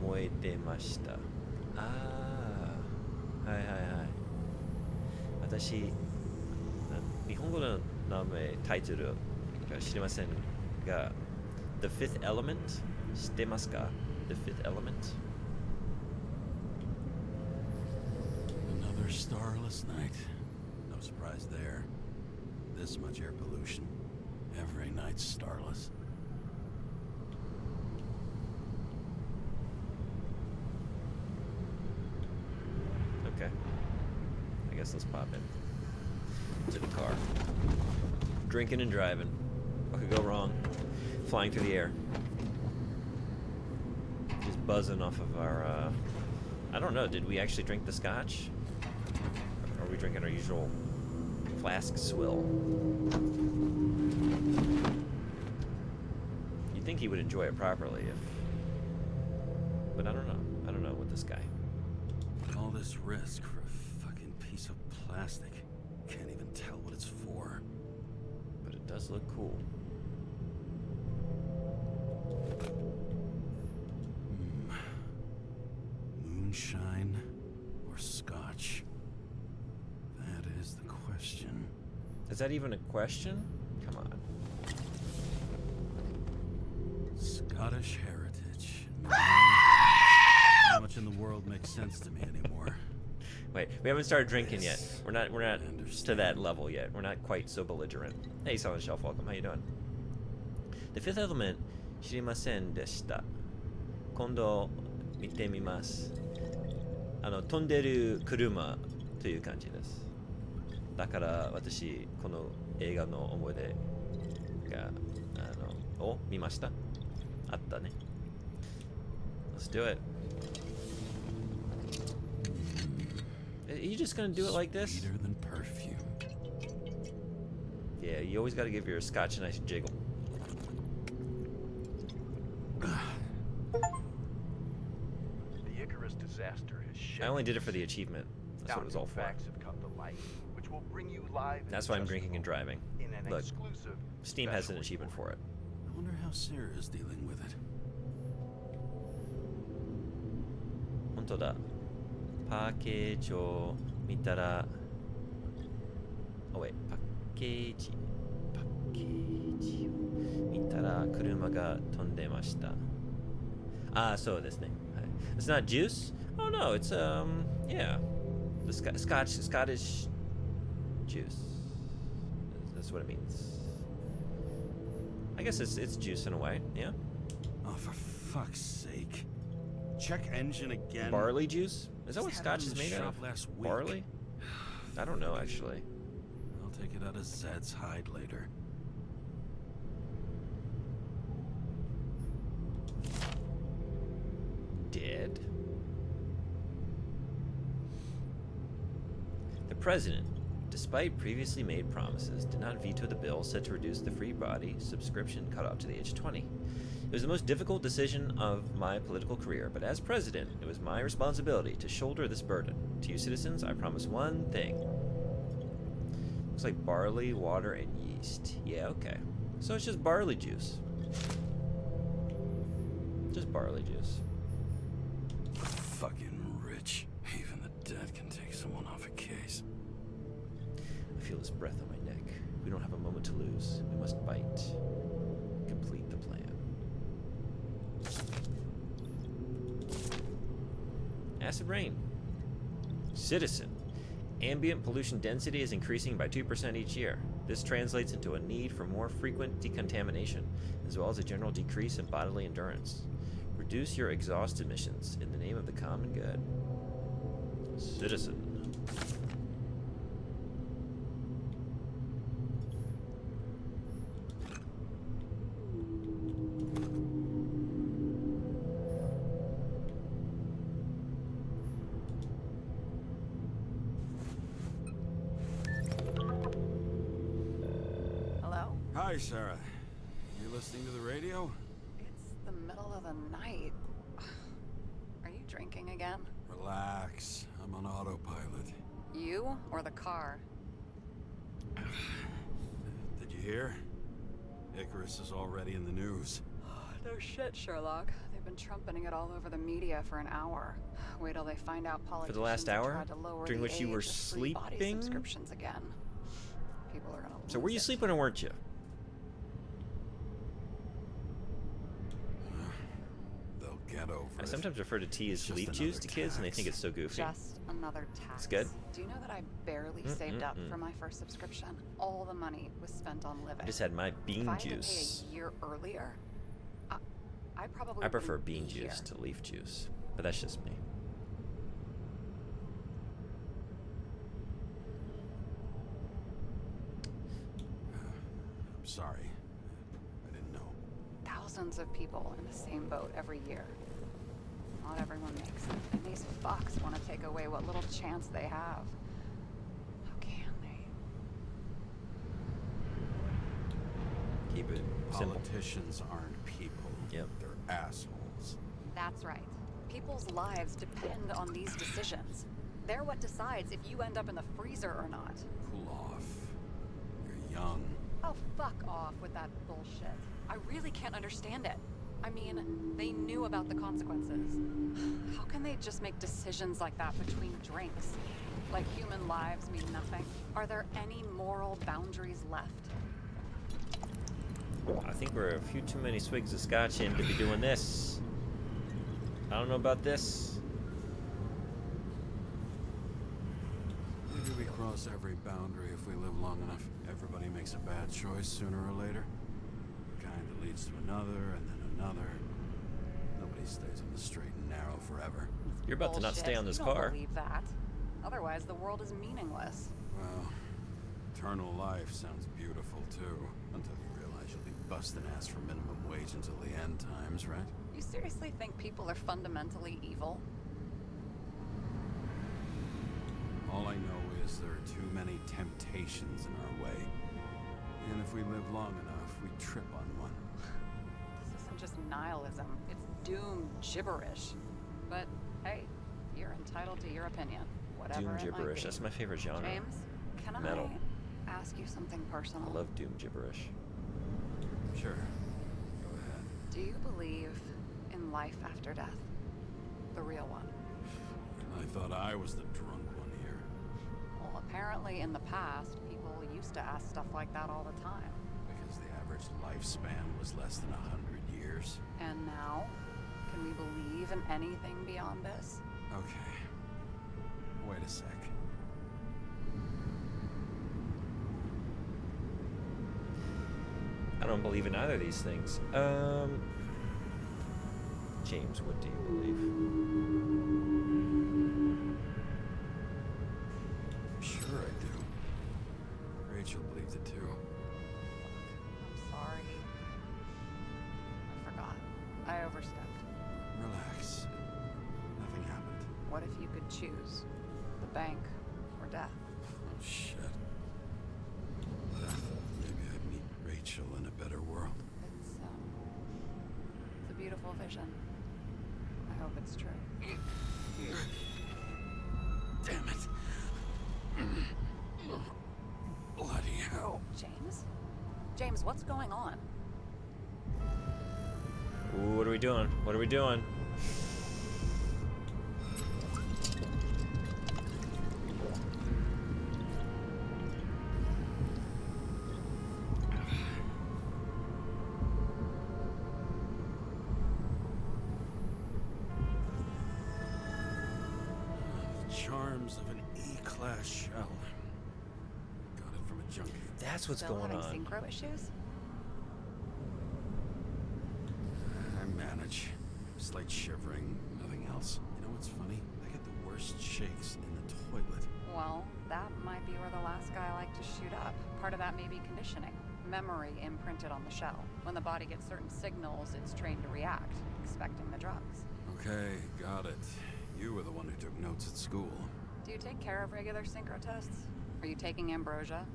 思えてました。はいはいはい。私、日本語の名前、タイトルが知りませんが、The Fifth Element 知ってますか？ The Fifth Element? Another starless night. No surprise there. This much air pollution. Every night's starless. Okay. I guess let's pop in to the car. Drinking and driving. What could go wrong? Flying through the air. Just buzzing off of our, I don't know, did we actually drink the scotch? Or are we drinking our usual flask swill? You'd think he would enjoy it properly if... But I don't know. I don't know with this guy. All this risk for a fucking piece of plastic. Can't even tell what it's for. But it does look cool. Moonshine or scotch? That is the question. Is that even a question? Come on. Scottish heritage. How much in the world makes sense to me anymore? Wait, we haven't started drinking yet. Yes. We're not to that level yet. We're not quite so belligerent. Hey, Silent Shelf, welcome. How you doing? The Fifth Element, 知りませんでした。今度見てみます。飛んでる車という感じです。だから私この映画の思い出がを見ました。あったね。Let's do it. Are you just gonna do it like this? Sweeter than perfume. Yeah, you always got to give your scotch a nice jiggle. The Icarus disaster has I only did it for the achievement. That's what it was all for. Facts have come to light, which will bring you live. That's why I'm drinking and driving. In an Look, exclusive Steam has an special achievement for it. I wonder how Sarah is dealing with it. 本当だ。パッケージを見たら、oh wait、パッケージを見たら車が飛んでました。ああ、そうですね。はい。It's not juice? Oh no, it's yeah, the Scottish juice. That's what it means. I guess it's juice in a way, yeah. Oh, for fuck's sake. Check engine again. Barley juice? Is that what Just had it Scotch in is the made out shop of? last week. Barley? I don't know actually. I'll take it out of Zed's hide later. Dead? The president, despite previously made promises, did not veto the bill set to reduce the free body subscription cutoff to the age of 20. It was the most difficult decision of my political career, but as president, it was my responsibility to shoulder this burden. To you citizens, I promise one thing. Looks like barley, water, and yeast. Yeah, okay. So it's just barley juice. Just barley juice. Fucking rich. Even the dead can take someone off a case. I feel his breath on my neck. We don't have a moment to lose. We must bite. Complete the plan. Acid rain. Citizen. Ambient pollution density is increasing by 2% each year. This translates into a need for more frequent decontamination, as well as a general decrease in bodily endurance. Reduce your exhaust emissions in the name of the common good. Citizen. Hello? Hi, Sarah. You listening to the radio? It's the middle of the night. Are you drinking again? Relax. I'm on autopilot. You or the car? Did you hear? Icarus is already in the news. No shit, Sherlock. They've been trumpeting it all over the media for an hour. Wait till they find out politicians the last have hour? tried to lower During the which you were age of free body sleeping? subscriptions again. People are gonna So were lose you it. sleeping or weren't you? They'll get over I it. sometimes refer to tea as It's just leaf juice another to kids, and they tax. think it's so goofy. Just another tax. It's good. Do you know that I barely saved up for my first subscription? All the money was spent on living. I just had my bean if I had juice. to pay a year earlier, I probably I prefer wouldn't bean be juice here. to leaf juice, but that's just me. I'm sorry. I didn't know. Thousands of people in the same boat every year. Not everyone makes it, and these fucks want to take away what little chance they have. How can they? Keep it simple. Politicians aren't people. Yep. They're assholes. That's right. People's lives depend on these decisions. They're what decides if you end up in the freezer or not. Cool off. You're young. Oh, fuck off with that bullshit. I really can't understand it. I mean, they knew about the consequences. How can they just make decisions like that between drinks? Like human lives mean nothing? Are there any moral boundaries left? I think we're a few too many swigs of scotch in to be doing this. I don't know about this. Maybe we cross every boundary if we live long enough. Everybody makes a bad choice sooner or later. Kind of leads to another, and then another. Nobody stays on the straight and narrow forever. You're about to not stay Bullshit. on this You don't car. believe that. Otherwise, the world is meaningless. Well, eternal life sounds beautiful too. Until you realize you'll be busting ass for minimum wage until the end times, right? You seriously think people are fundamentally evil? All I know is there are too many temptations in our way. And if we live long enough, we trip on one. This isn't just nihilism, it's doom gibberish. But hey, you're entitled to your opinion, whatever Doom it might gibberish. be. That's my favorite genre. James, can Metal. I ask you something personal? I love doom gibberish. Sure. Go ahead. Do you believe in life after death? The real one? I thought I was the drunk one here. Well, apparently in the past, people used to ask stuff like that all the time. Because the average lifespan was less than 100 years. And now, can we believe in anything beyond this? Okay. Wait a sec. I don't believe in either of these things. James, what do you believe? Sure I do. Rachel believed it too. I'm sorry. I forgot. I overstepped. Relax. Nothing happened. What if you could choose? The bank or death? Oh, shit. Maybe I'd meet Rachel in a better world. It's a beautiful vision. I hope it's true. Damn it. Bloody hell. James? James, what's going on? Ooh, what are we doing? What are we doing? Charms of an E-class shell. Got it from a junkie. That's what's Still going having on. synchro issues? I manage. Slight shivering, nothing else. You know what's funny? I get the worst shakes in the toilet. Well, that might be where the last guy liked to shoot up. Part of that may be conditioning. Memory imprinted on the shell. When the body gets certain signals, it's trained to react, expecting the drugs. Okay, got it. You were the one who took notes at school. Do you take care of regular synchro tests? Are you taking ambrosia?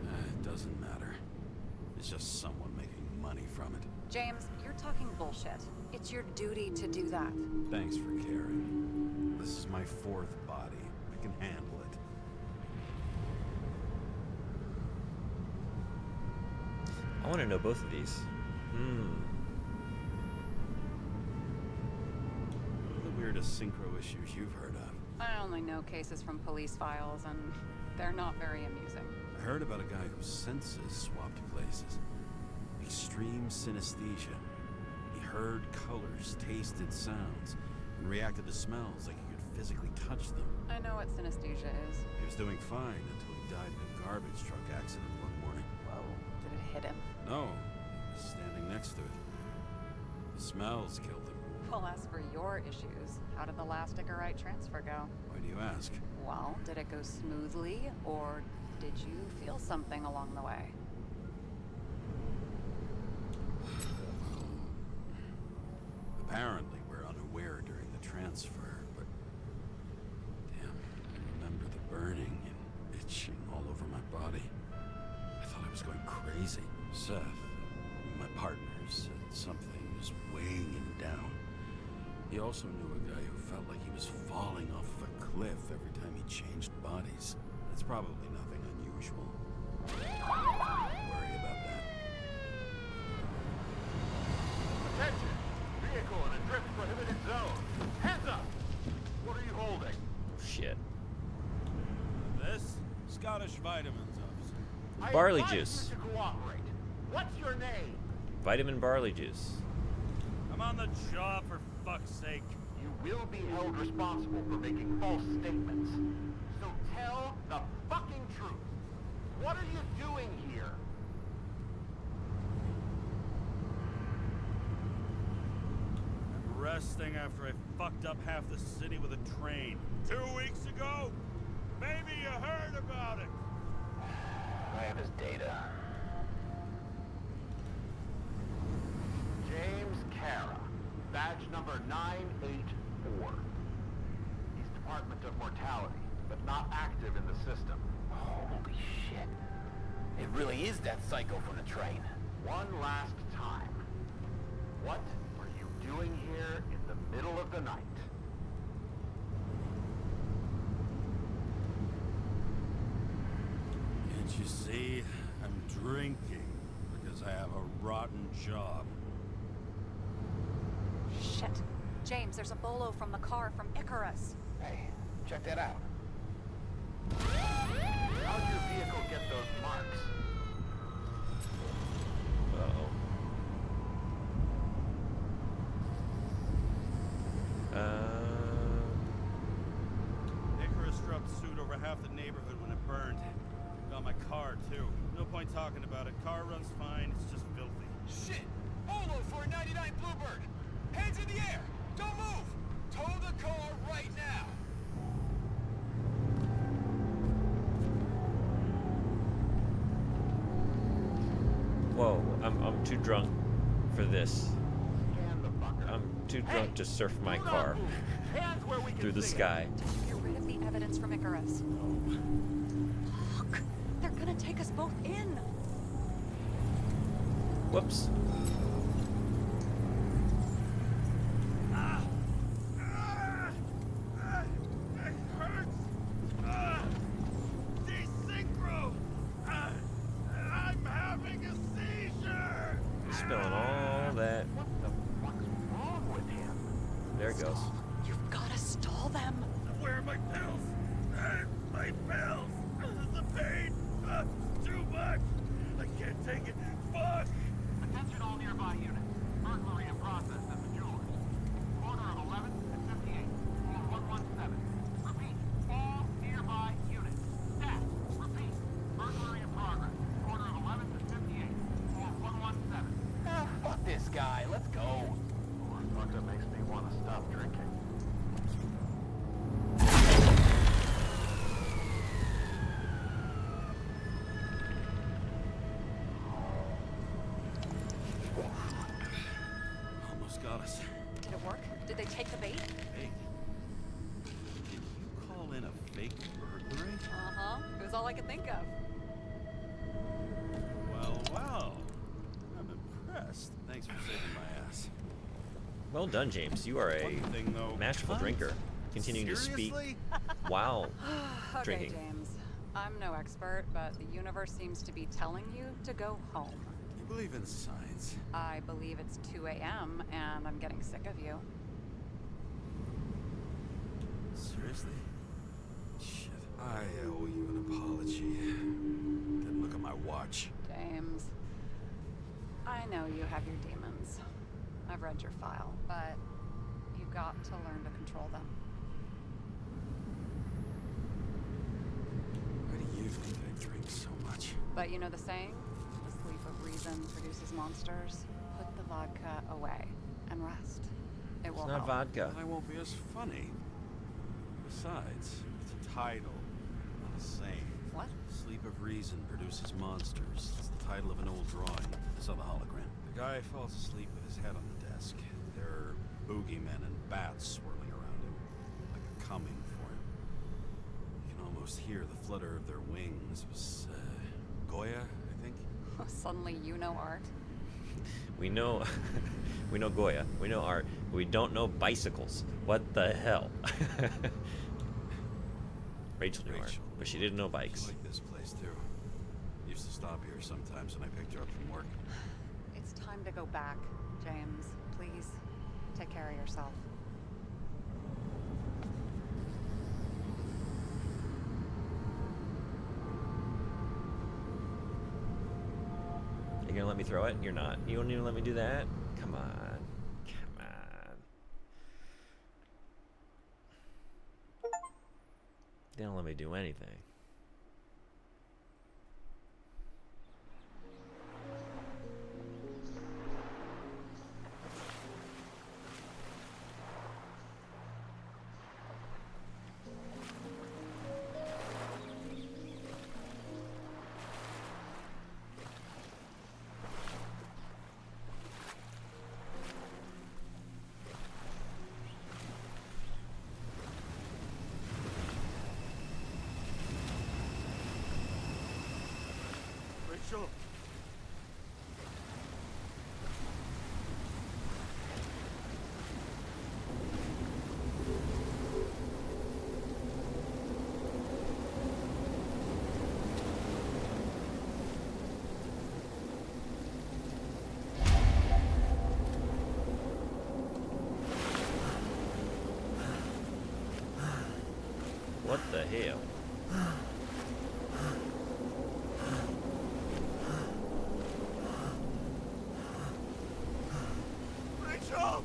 It doesn't matter. It's just someone making money from it. James, you're talking bullshit. It's your duty to do that. Thanks for caring. This is my fourth body. I can handle it. I want to know both of these. What are the weirdest synchro issues you've heard of? I only know cases from police files, and they're not very amusing. I heard about a guy whose senses swapped places. Extreme synesthesia. He heard colors, tasted sounds, and reacted to smells like he could physically touch them. I know what synesthesia is. He was doing fine until he died in a garbage truck accident one morning. Whoa, did it hit him? No, he was standing next to it. The smells killed him. Well, as for your issues, how did the last Icarite transfer go? Why do you ask? Well, did it go smoothly, or did you feel something along the way? Apparently, we're unaware during the transfer, but damn, I remember the burning and itching all over my body. I thought I was going crazy. Seth, my partner, said something was weighing him down. He also knew a guy who felt like he was falling off a cliff every time he changed bodies. That's probably nothing unusual. Worry about that. Attention! Vehicle in a drift prohibited zone. Hands up! What are you holding? Shit. This? Scottish Vitamins officer. I Barley advise juice. you to cooperate. What's your name? Vitamin barley juice. I'm on the job, for fuck's sake. You will be held responsible for making false statements. So tell the fucking truth. What are you doing here? I'm resting after I fucked up half the city with a train. 2 weeks ago? Maybe you heard about it. I have his data. James Kara, badge number 984. He's Department of Mortality, but not active in the system. Hold really is that psycho from the train. One last time. What are you doing here in the middle of the night? Can't you see? I'm drinking because I have a rotten job. Shit. James, there's a bolo from the car from Icarus. Hey, check that out. How'd your vehicle get those marks? Icarus dropped suit over half the neighborhood when it burned. Got my car, too. No point talking about it. Car runs fine, it's just filthy. Shit! Bolo for a 99 Bluebird! Hands in the air! Don't move! Tow the car right now! Whoa, I'm too drunk for this. Scan the fucker. I'm too drunk to surf my car Hands where we can through the see it. sky. Get rid of the evidence from Icarus. Look, they're gonna take us both in. Whoops. It hurts! Desynchro! I'm having a seizure! Spilling all that. What the fuck's wrong with him? There it goes. You've gotta stall them. Where are my pills? My pills! The pain! Too much! I can't take it! Fuck! Attention all nearby units. Burglary in process at the jewelers. Corner of 11 and 58. Call 117. Repeat. All nearby units. Staff. Repeat. Burglary in progress. Corner of 11 and 58. Call 117. Ah, fuck this guy. Let's go. Motherfucker makes me want to stop drinking. Almost got us. Did it work? Did they take the bait? Fake? Did you call in a fake burglary? Uh-huh. It was all I could think of. Well. I'm impressed. Thanks for saving my ass. Well done, James. You are a One thing, though. masterful What? drinker. Continuing to speak Seriously? while Okay, drinking. James. I'm no expert, but the universe seems to be telling you to go home. You believe in science? I believe it's 2 a.m. and I'm getting sick of you. Seriously? Shit, I owe you an apology. Didn't look at my watch. James, I know you have your demons. I've read your file, but you got to learn to control them. Why do you think I drink so much? But you know the saying? The sleep of reason produces monsters. Put the vodka away and rest. It will It's not help. vodka. I won't be as funny. Besides, it's a title, not a saying. What? Sleep of Reason produces monsters. It's the title of an old drawing. I saw the hologram. The guy falls asleep with his head on the desk. There are boogeymen and bats swirling around him, like a coming for him. You can almost hear the flutter of their wings. It was Goya, I think. Suddenly you know art. We know, we know Goya. We know art. But we don't know bicycles. What the hell? Rachel knew art, but she didn't know bikes. She liked this place too. Used to stop here sometimes when I picked her up from work. It's time to go back, James. Please, take care of yourself. You gonna let me throw it? You're not. You won't even let me do that? Come on. Come on. They don't let me do anything. Rachel! What the hell? Rachel!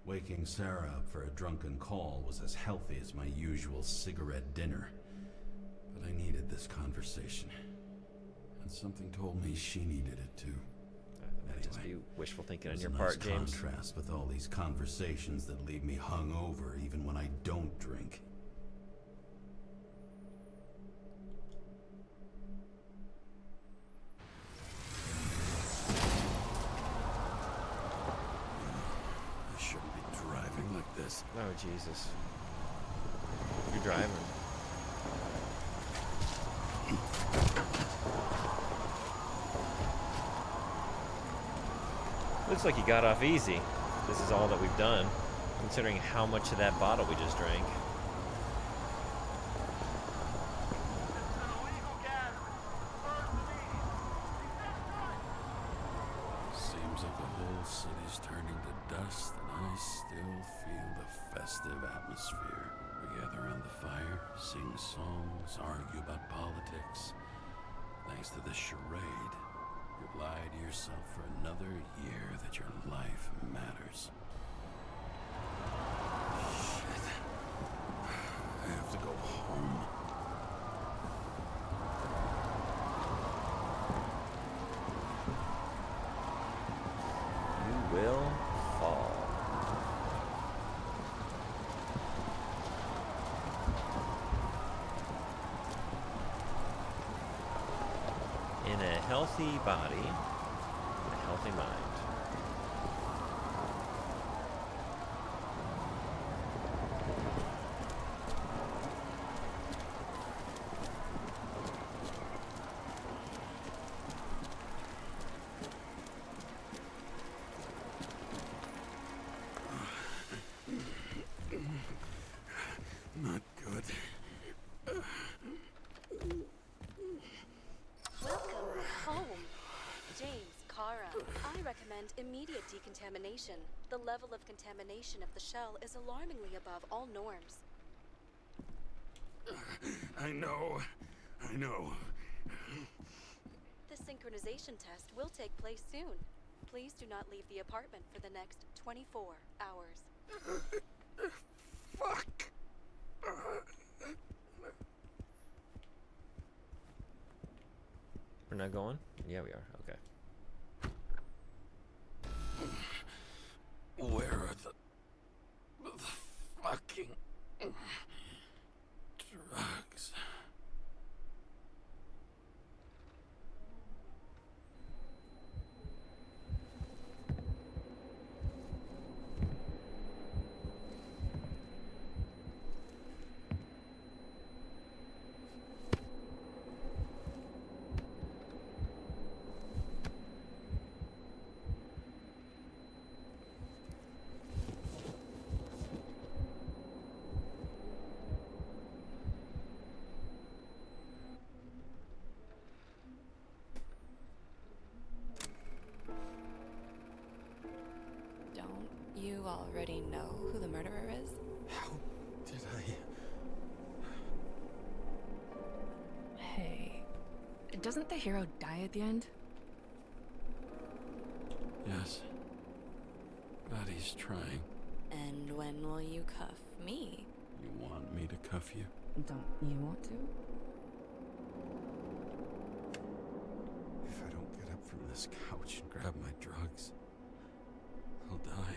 Waking Sarah up for a drunken call was as healthy as my usual cigarette dinner. But I needed this conversation. And something told me she needed it too. That might just be wishful thinking on There's your a part, nice James. contrast with all these conversations that leave me hungover even when I don't drink. I shouldn't be driving like this. Oh, Jesus. You're driving. Looks like you got off easy. This is all that we've done, considering how much of that bottle we just drank. It's an illegal gathering. First immediate. Seems like the whole city's turning to dust, and I still feel the festive atmosphere. We gather around the fire, sing songs, argue about politics. Thanks to this charade, you've lied to yourself for another year that your life matters. Shit. I have to go home. You will fall. In a healthy body, in a healthy mind. Not good. Welcome home. James, Kara. I recommend immediate decontamination. The level of contamination of the shell is alarmingly above all norms. I know. The synchronization test will take place soon. Please do not leave the apartment for the next 24 hours. Fuck! We're not going? Yeah, we are. Okay. Where are the fucking drugs? Don't you already know who the murderer is? How did I... Hey, doesn't the hero die at the end? Yes. But he's trying. And when will you cuff me? You want me to cuff you? Don't you want to? If I don't get up from this couch and grab my drugs, I'll die.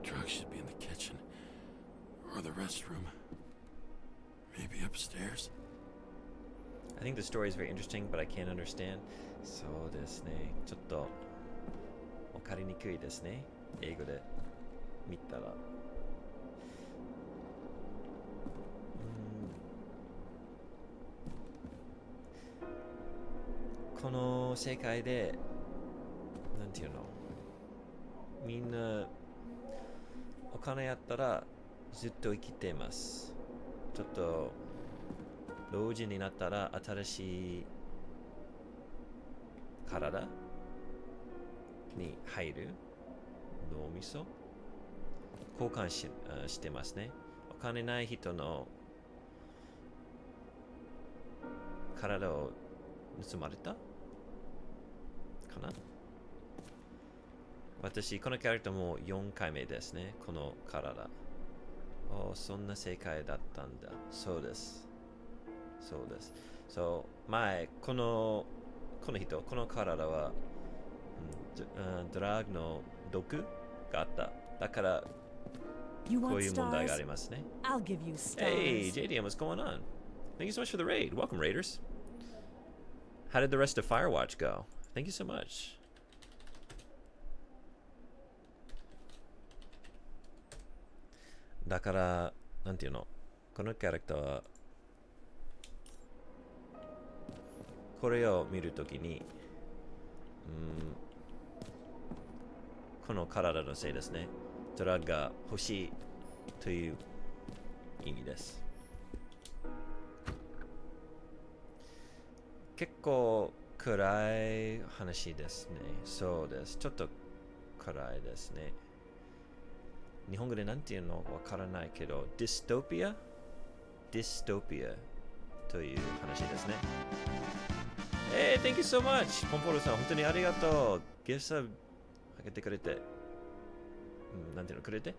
Drugs should be in the kitchen. Or the restroom. Maybe upstairs. I think the story is very interesting, but I can't understand. そうですね。ちょっとわかりにくいですね。英語で見たら。この世界で、なんていうの、みんなお金やったらずっと生きています。ちょっと老人になったら新しい体に入る脳みそ交換してますね。お金ない人の体を盗まれたかな。私、このキャラクターも4回目ですね。この体。そんな世界だったんだ。そうです。そうです。そう、前、この人、この体は、ドラッグの毒があった。だから、こういう問題がありますね。Hey, JDM, what's going on? Thank you so much for the raid. Welcome, Raiders. How did the rest of Firewatch go? Thank you so much. だから、なんていうの、このキャラクターは、これを見るときに、この体のせいですね。ドラッグが欲しいという意味です。結構暗い話ですね。そうです。ちょっと暗いですね。日本語でなんていうのわからないけど、ディストピアという話ですね。Hey, thank you so much! ポンポロさん、本当にありがとう。ギフトサブあげてくれて。なんていうのくれて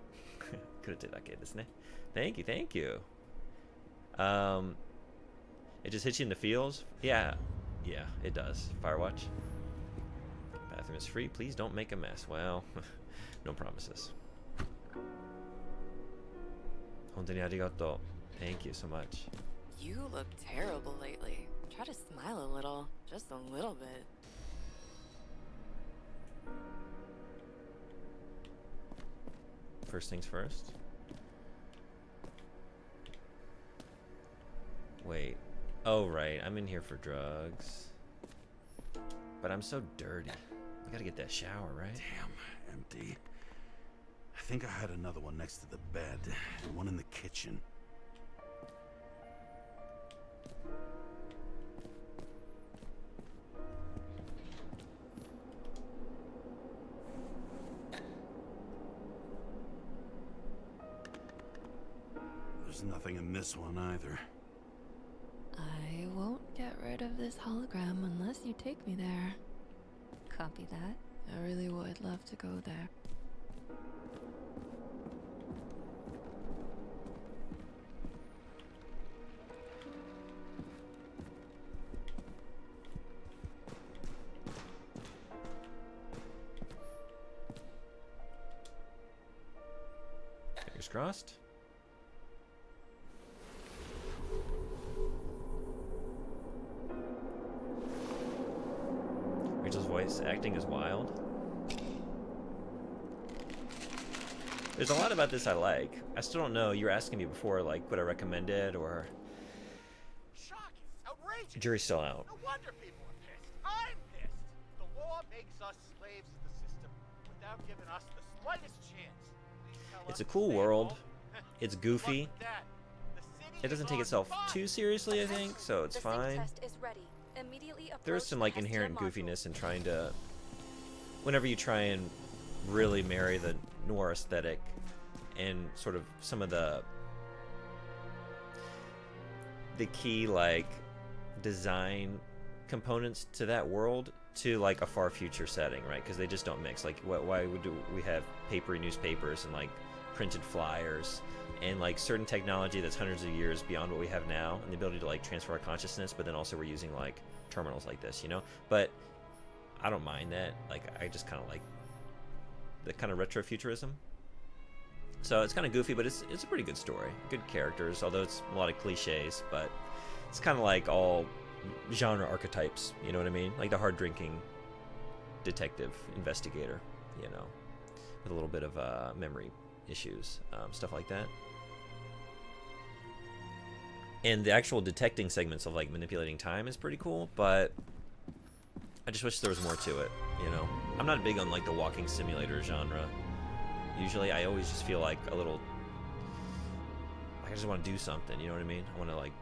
くれてだけですね。Thank you, thank you. It just hits you in the feels? Yeah, it does. Firewatch. Bathroom is free. Please don't make a mess. Well, no promises. 本当にありがとう。Thank you so much. You look terrible lately. Try to smile a little. Just a little bit. First things first. Wait. Oh, right. I'm in here for drugs. But I'm so dirty. I gotta get that shower, right? Damn, empty. I think I had another one next to the bed, and one in the kitchen. There's nothing in this one either. I won't get rid of this hologram unless you take me there. Copy that. I really would love to go there. Fingers crossed. Rachel's voice acting is wild. There's a lot about this I like. I still don't know. You were asking me before, like, would I recommend it or... Shocking. Outrageous. Jury's still out. No wonder people are pissed. I'm pissed. The law makes us slaves of the system without giving us the slightest chance. Please tell It's us a cool to stay world. home. It's Good luck goofy. with that. The city It doesn't is take on itself fire. too seriously, I think, so it's The sync fine. test is ready. Immediately There is approach some the like Hestia inherent module. goofiness in trying to, whenever you try and really marry the noir aesthetic and sort of some of the key like design components to that world to like a far future setting, right? Because they just don't mix. Like, why would we have papery newspapers and like printed flyers and like certain technology that's hundreds of years beyond what we have now, and the ability to like transfer our consciousness, but then also we're using like terminals like this, you know? But I don't mind that. Like, I just kind of like the kind of retro futurism. So it's kind of goofy, but it's a pretty good story. Good characters, although it's a lot of cliches, but it's kind of like all genre archetypes. You know what I mean? Like the hard drinking detective investigator. You know, with a little bit of memory issues, stuff like that. And the actual detecting segments of like manipulating time is pretty cool, but I just wish there was more to it, you know? I'm not big on like the walking simulator genre. Usually I always just feel like a little, like I just want to do something, you know what I mean? I want to like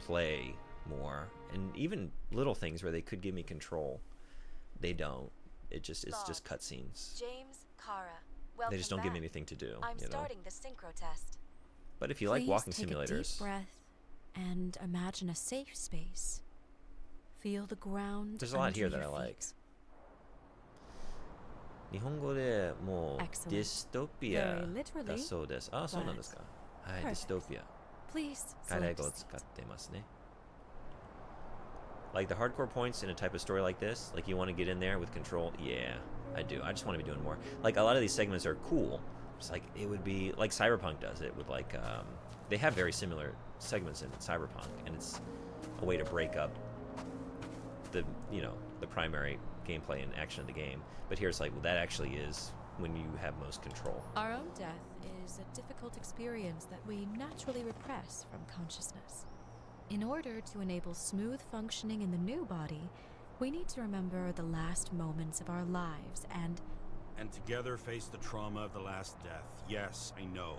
play more. And even little things where they could give me control, they don't. It's just cutscenes. James, Kara, They just don't give me back. anything to do, I'm you know? starting the synchro test. But if you like walking take simulators, a deep breath and imagine a safe space. Feel the ground. there's a lot here under that I your like. feet. 日本語でもう Excellent. ディストピア Very literally, だそうです。あ、そうなんですか。はい、ディストピア。 Please 海外 select 語 a を使 seat. ってますね。Like the hardcore points in a type of story like this, like you want to get in there with control, yeah, I do. I just want to be doing more. Like a lot of these segments are cool. It's like it would be like Cyberpunk does it with like they have very similar segments in Cyberpunk, and it's a way to break up the the primary gameplay and action of the game. But here it's like, well, that actually is when you have most control. Our own death is a difficult experience that we naturally repress from consciousness. In order to enable smooth functioning in the new body, we need to remember the last moments of our lives and together face the trauma of the last death. Yes, I know.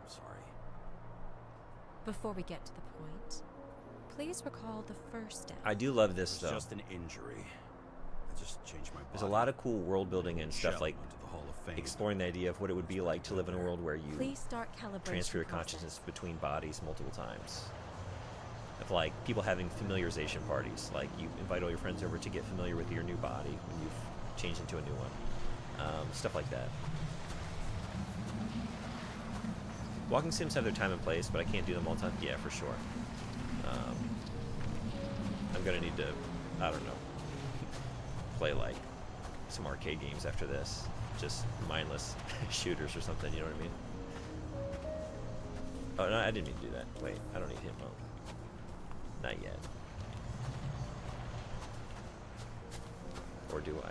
I'm sorry. before we get to the point, please recall the first death. I do love this It's though. just an injury. I just changed my body. There's a lot of cool world building and stuff Shell like onto the Hall of Fame. exploring the idea of what it would be like to live in a world where you Please start calibration transfer your process. consciousness between bodies multiple times. Of like people having familiarization parties, like you invite all your friends over to get familiar with your new body when you've changed into a new one. Stuff like that. Walking sims have their time and place, but I can't do them all the time. Yeah, for sure. I'm gonna need to, I don't know, play like some arcade games after this. Just mindless shooters or something, you know what I mean? Oh, no, I didn't mean to do that. Wait, I don't need hit mode. Not yet. Or do I?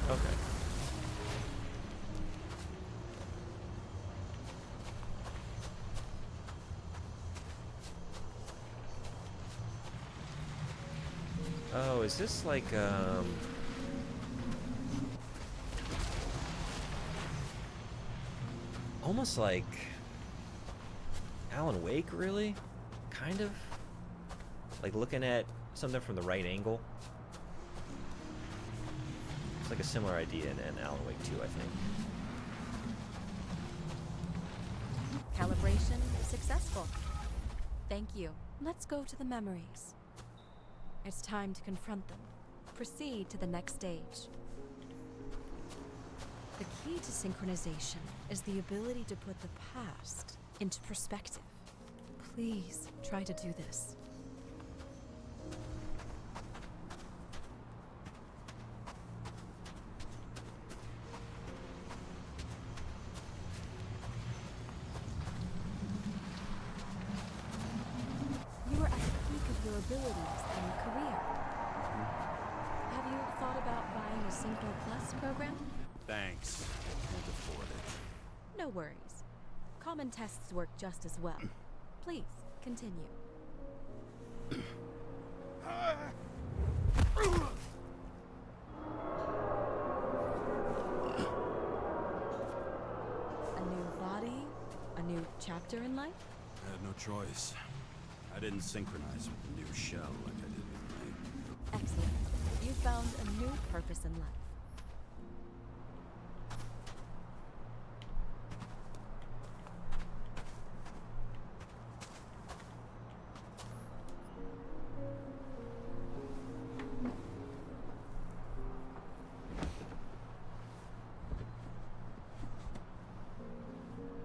Okay. Oh, is this like, almost like Alan Wake, really? Kind of? Like looking at something from the right angle? It's like a similar idea in Alan Wake 2, I think. Calibration successful. Thank you. Let's go to the memories. It's time to confront them. Proceed to the next stage. The key to synchronization is the ability to put the past into perspective. Please try to do this. You are at the peak of your abilities in your career. Have you thought about buying a Synchro Plus program? Thanks. Can't afford it. No worries. Common tests work just as well. Please, continue. A new body? A new chapter in life? I had no choice. I didn't synchronize with the new shell like I did with my... Excellent. You found a new purpose in life.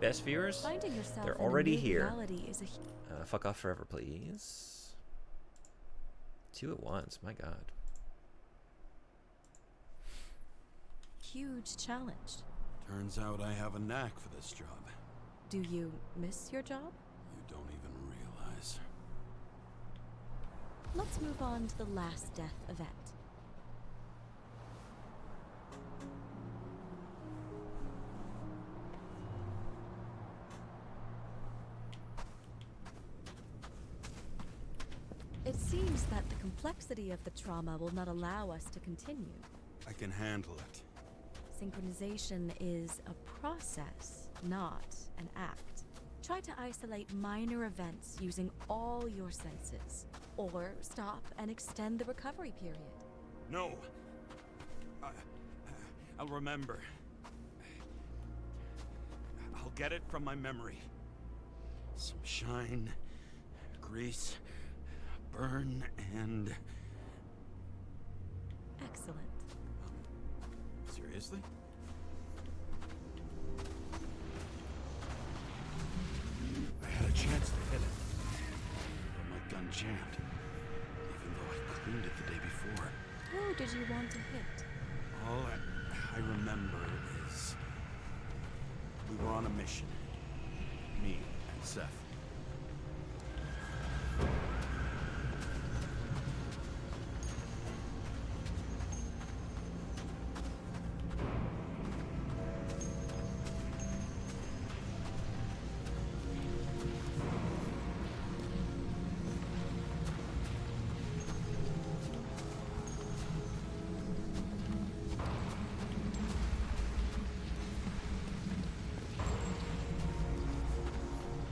Best viewers? Finding yourself They're in a already new here. reality is a Fuck off forever, please. 2 at once, my god. huge challenge. Turns out I have a knack for this job. Do you miss your job? You don't even realize. Let's move on to the last death event. It seems that the complexity of the trauma will not allow us to continue. I can handle it. Synchronization is a process, not an act. Try to isolate minor events using all your senses, or stop and extend the recovery period. No! I'll remember. I'll get it from my memory. Some shine, grease, burn, and... Excellent. Seriously? I had a chance to hit it, but my gun jammed, even though I cleaned it the day before. Who did you want to hit? All I remember is we were on a mission. Me and Seth.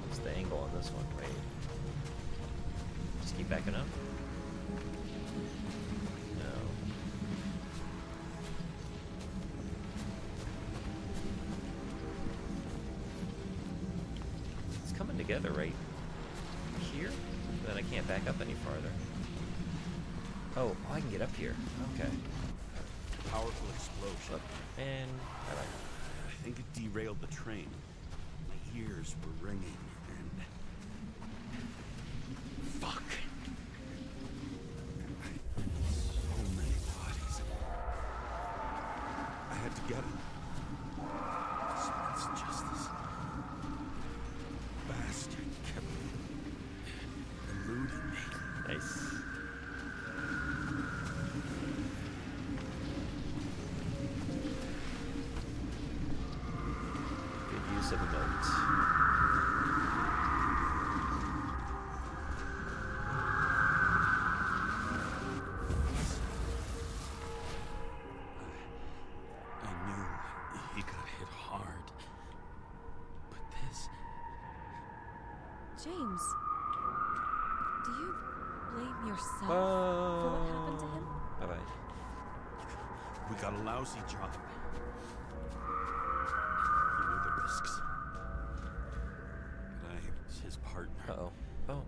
What's the angle on this one? Wait. Just keep backing up? No. It's coming together right here? Then I can't back up any farther. Oh, I can get up here. Okay. Powerful explosion. Look, and bye-bye. I think it derailed the train. My ears were ringing, and... Fuck! So many bodies. I had to get them. Dispense justice. Bastard kept eluding me. Nice. Good use of emotes. I knew he got hit hard. But this... James, do you blame yourself for what happened to him? Bye-bye. We got a lousy job. He knew the risks. But I was his partner. Uh-oh. Oh.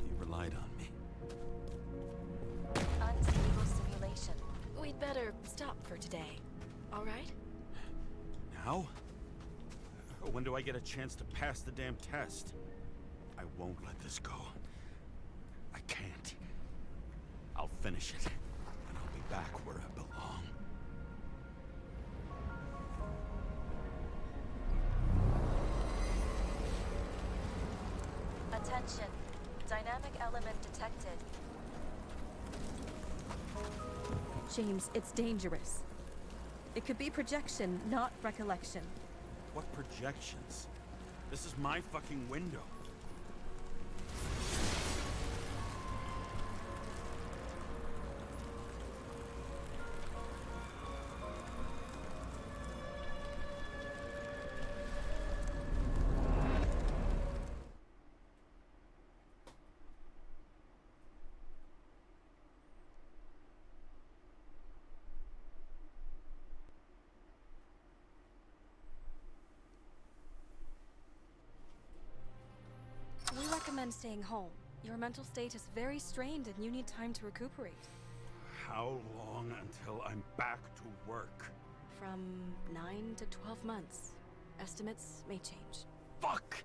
He relied on me. Unstable simulation. We'd better stop for today. All right? Now? When do I get a chance to pass the damn test? I won't let this go. I can't. I'll finish it, and I'll be back where I belong. Attention. Dynamic element detected. James, it's dangerous. It could be projection, not recollection. What projections? This is my fucking window. We recommend staying home. Your mental state is very strained and you need time to recuperate. How long until I'm back to work? From 9 to 12 months. Estimates may change. Fuck!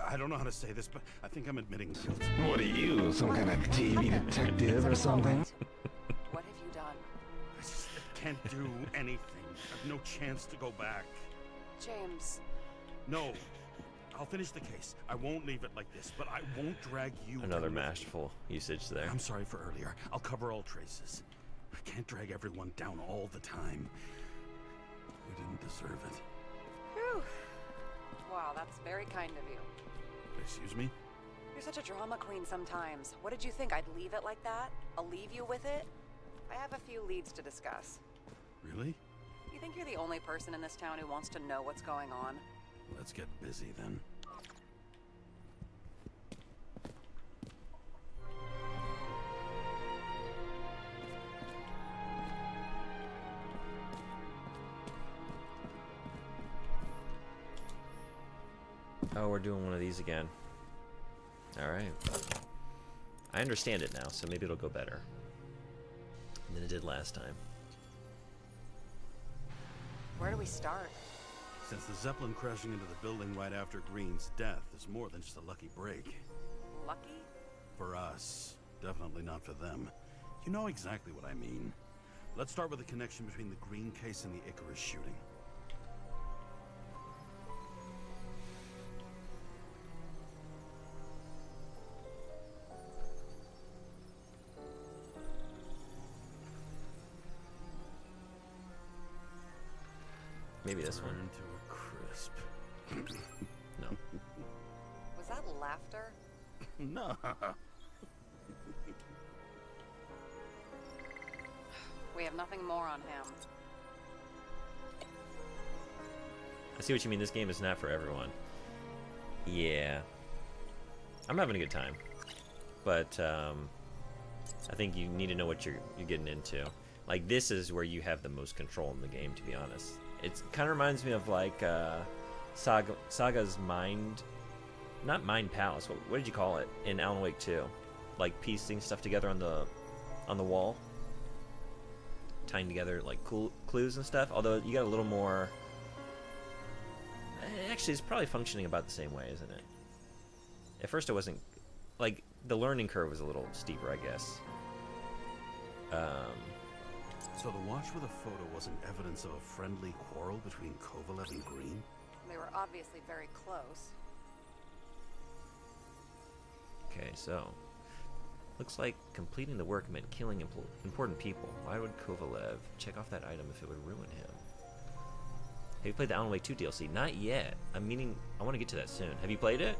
I don't know how to say this, but I think I'm admitting guilt. What are you, some kind of TV detective or something? What have you done? I just can't do anything. I have no chance to go back. James. No. I'll finish the case. I won't leave it like this, but I won't drag you. Another down with me. masterful usage there. I'm sorry for earlier. I'll cover all traces. I can't drag everyone down all the time. You didn't deserve it. Whew. Wow, that's very kind of you. Excuse me? You're such a drama queen sometimes. What did you think? I'd leave it like that? I'll leave you with it? I have a few leads to discuss. Really? You think you're the only person in this town who wants to know what's going on? Let's get busy then. Oh, we're doing one of these again. Alright. I understand it now, so maybe it'll go better than it did last time. Where do we start? Since the Zeppelin crashing into the building right after Green's death is more than just a lucky break. Lucky? For us. Definitely not for them. You know exactly what I mean. Let's start with the connection between the Green case and the Icarus shooting. Maybe this one. Turn to a crisp. No. Was that laughter? No. We have nothing more on him. I see what you mean. This game is not for everyone. Yeah. I'm having a good time. But I think you need to know what you're getting into. Like, this is where you have the most control in the game, to be honest. It kind of reminds me of, like, Saga's Mind... Not Mind Palace, what did you call it in Alan Wake 2? Like, piecing stuff together on the wall? Tying together, like, cool clues and stuff? Although, you got a little more... Actually, it's probably functioning about the same way, isn't it? At first, it wasn't... Like, the learning curve was a little steeper, I guess. So the watch with a photo wasn't evidence of a friendly quarrel between Kovalev and Green? They were obviously very close. Okay, so... Looks like completing the work meant killing important people. Why would Kovalev check off that item if it would ruin him? Have you played the Alan Wake 2 DLC? Not yet. I want to get to that soon. Have you played it?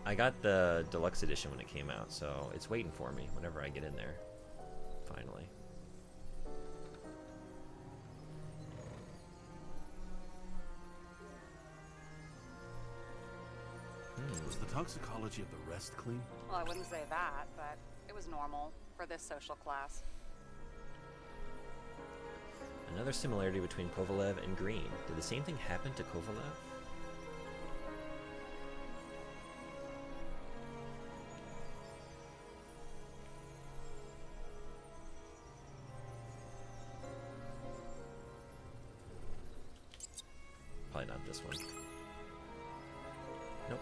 I got the deluxe edition when it came out, so it's waiting for me whenever I get in there. Finally. Was the toxicology of the rest clean? Well, I wouldn't say that, but it was normal for this social class. Another similarity between Kovalev and Green. Did the same thing happen to Kovalev? Probably not this one. Nope.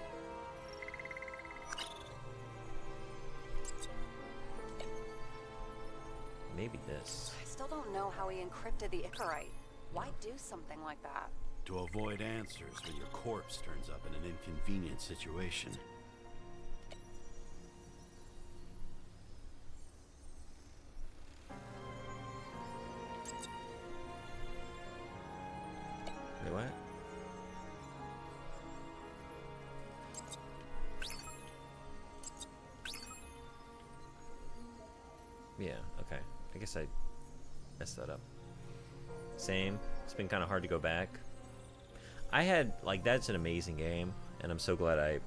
Maybe this. I still don't know how he encrypted the Icarite. Why do something like that? To avoid answers when your corpse turns up in an inconvenient situation. Wait, what? Yeah, okay. I guess I messed that up. Same. It's been kind of hard to go back. I had, like, that's an amazing game, and I'm so glad I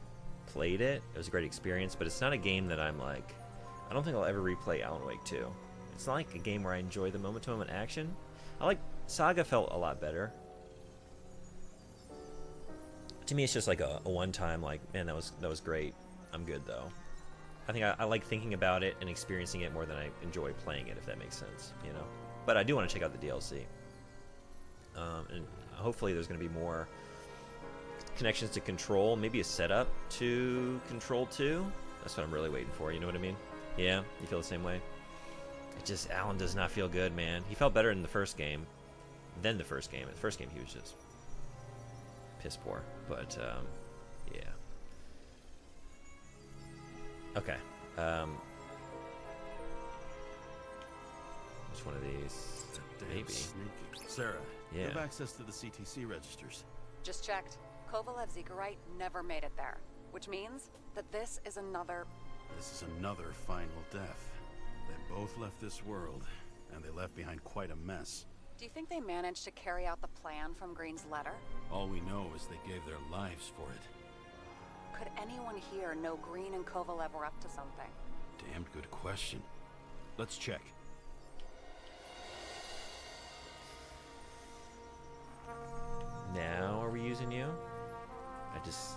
played it. It was a great experience, but it's not a game that I'm like, I don't think I'll ever replay Alan Wake 2. It's not like a game where I enjoy the moment-to-moment action. I like, Saga felt a lot better. To me, it's just like a one-time, like, man, that was great. I'm good, though. I think I like thinking about it and experiencing it more than I enjoy playing it, if that makes sense, you know? But I do want to check out the DLC. And hopefully there's going to be more connections to Control, maybe a setup to Control 2. That's what I'm really waiting for, you know what I mean? Yeah, you feel the same way? It just, Alan does not feel good, man. He felt better in the first game than the first game. In the first game, he was just piss poor. But, yeah. Okay. Which one of these? Maybe. Sneaky. Sarah, Yeah. you have access to the CTC registers. Just checked. Kovalev's Icarite never made it there, which means that this is another... This is another final death. They both left this world, and they left behind quite a mess. Do you think they managed to carry out the plan from Green's letter? All we know is they gave their lives for it. Could anyone here know Green and Kovalev were up to something? Damned good question. Let's check. Now are we using you? I just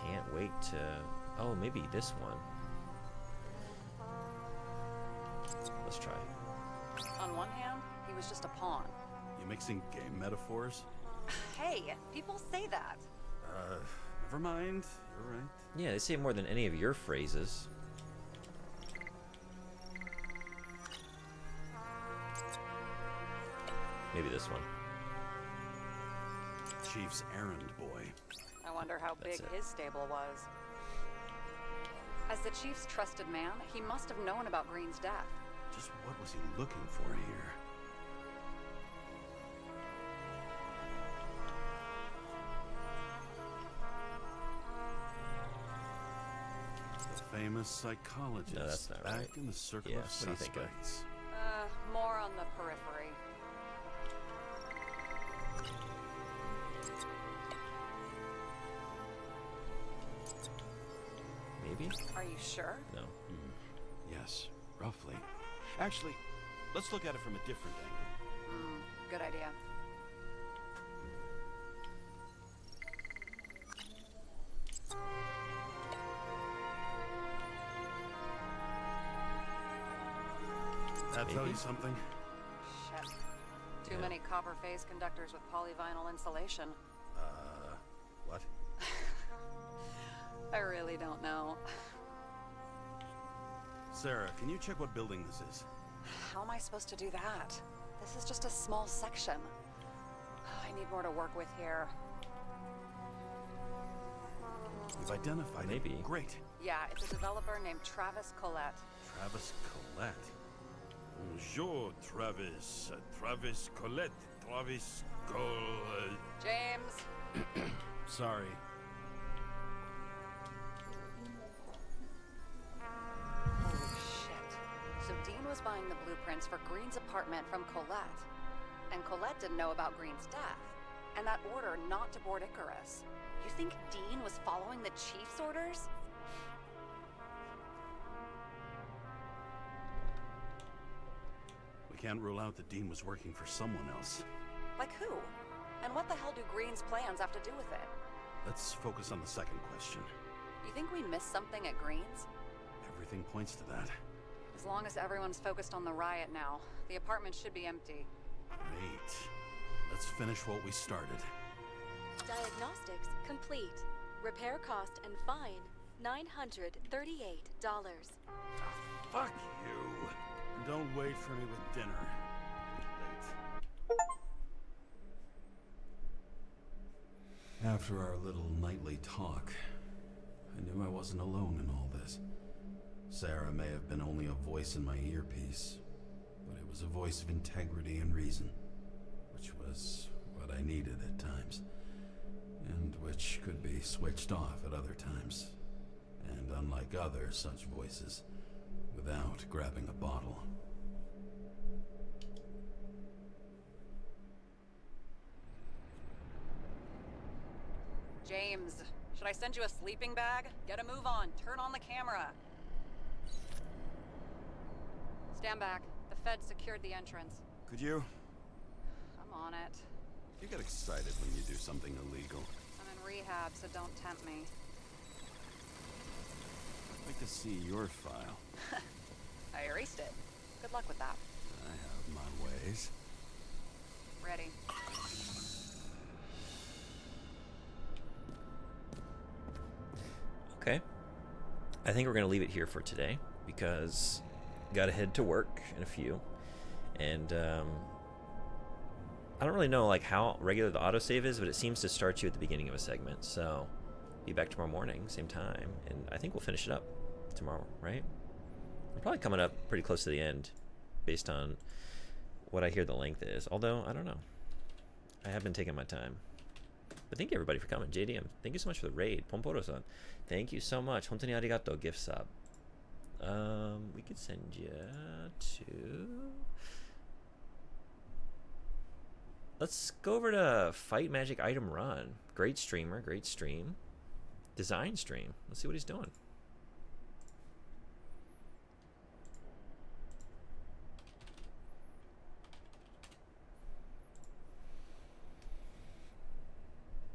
can't wait to... Oh, maybe this one. Let's try. On one hand, he was just a pawn. You mixing game metaphors? Hey, people say that. Never mind. You're right. Yeah, they say more than any of your phrases. Maybe this one. Chief's errand boy. I wonder how That's big it. his stable was. As the chief's trusted man, he must have known about Green's death. Just what was he looking for here? The famous psychologist. No, that's not back right. in the circle Yeah, of what do you think of? suspects. More on the periphery. Maybe? Are you sure? No. Yes, roughly. Actually, let's look at it from a different angle. Good idea. That tell Maybe. you something? Shit. Too Yeah. many copper phase conductors with polyvinyl insulation. What? I really don't know. Sarah, can you check what building this is? How am I supposed to do that? This is just a small section. I need more to work with here. You've identified Maybe. it. Great. Yeah, it's a developer named Travis Collette. Travis Collette. Bonjour, Travis. Travis Collette. Travis Collette. James! Sorry. Holy shit. So Dean was buying the blueprints for Green's apartment from Colette. And Colette didn't know about Green's death. And that order not to board Icarus. You think Dean was following the chief's orders? We can't rule out that Dean was working for someone else. Like who? And what the hell do Green's plans have to do with it? Let's focus on the second question. You think we missed something at Green's? Everything points to that. As long as everyone's focused on the riot now, the apartment should be empty. Great. Let's finish what we started. Diagnostics complete. Repair cost and fine $938. Fuck you. And don't wait for me with dinner. Late. After our little nightly talk, I knew I wasn't alone in all this. Sarah may have been only a voice in my earpiece, but it was a voice of integrity and reason, which was what I needed at times, and which could be switched off at other times, and unlike other such voices, without grabbing a bottle. James, should I send you a sleeping bag? Get a move on. Turn on the camera. Stand back. The Fed secured the entrance. Could you? I'm on it. You get excited when you do something illegal. I'm in rehab, so don't tempt me. I'd like to see your file. I erased it. Good luck with that. I have my ways. Ready. Okay. I think we're going to leave it here for today because got to head to work in a few. And I don't really know like how regular the autosave is, but it seems to start you at the beginning of a segment. So be back tomorrow morning, same time. And I think we'll finish it up tomorrow, right? We're probably coming up pretty close to the end based on what I hear the length is. Although, I don't know. I have been taking my time. But thank you everybody for coming. JDM, thank you so much for the raid. Pomporo-san, thank you so much. Hontoni arigato, gift sub. We could send you to... Let's go over to Fight Magic Item Run. Great streamer, great stream. Design stream. Let's see what he's doing.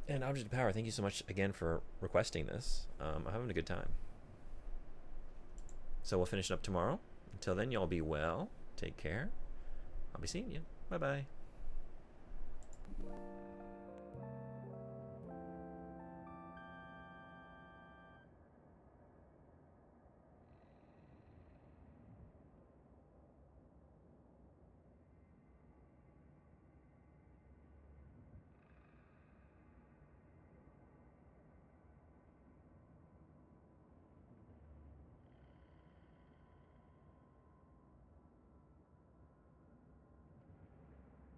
And Object of Power, thank you so much again for requesting this. I'm having a good time. So we'll finish it up tomorrow. Until then, y'all be well. Take care. I'll be seeing you. Bye-bye.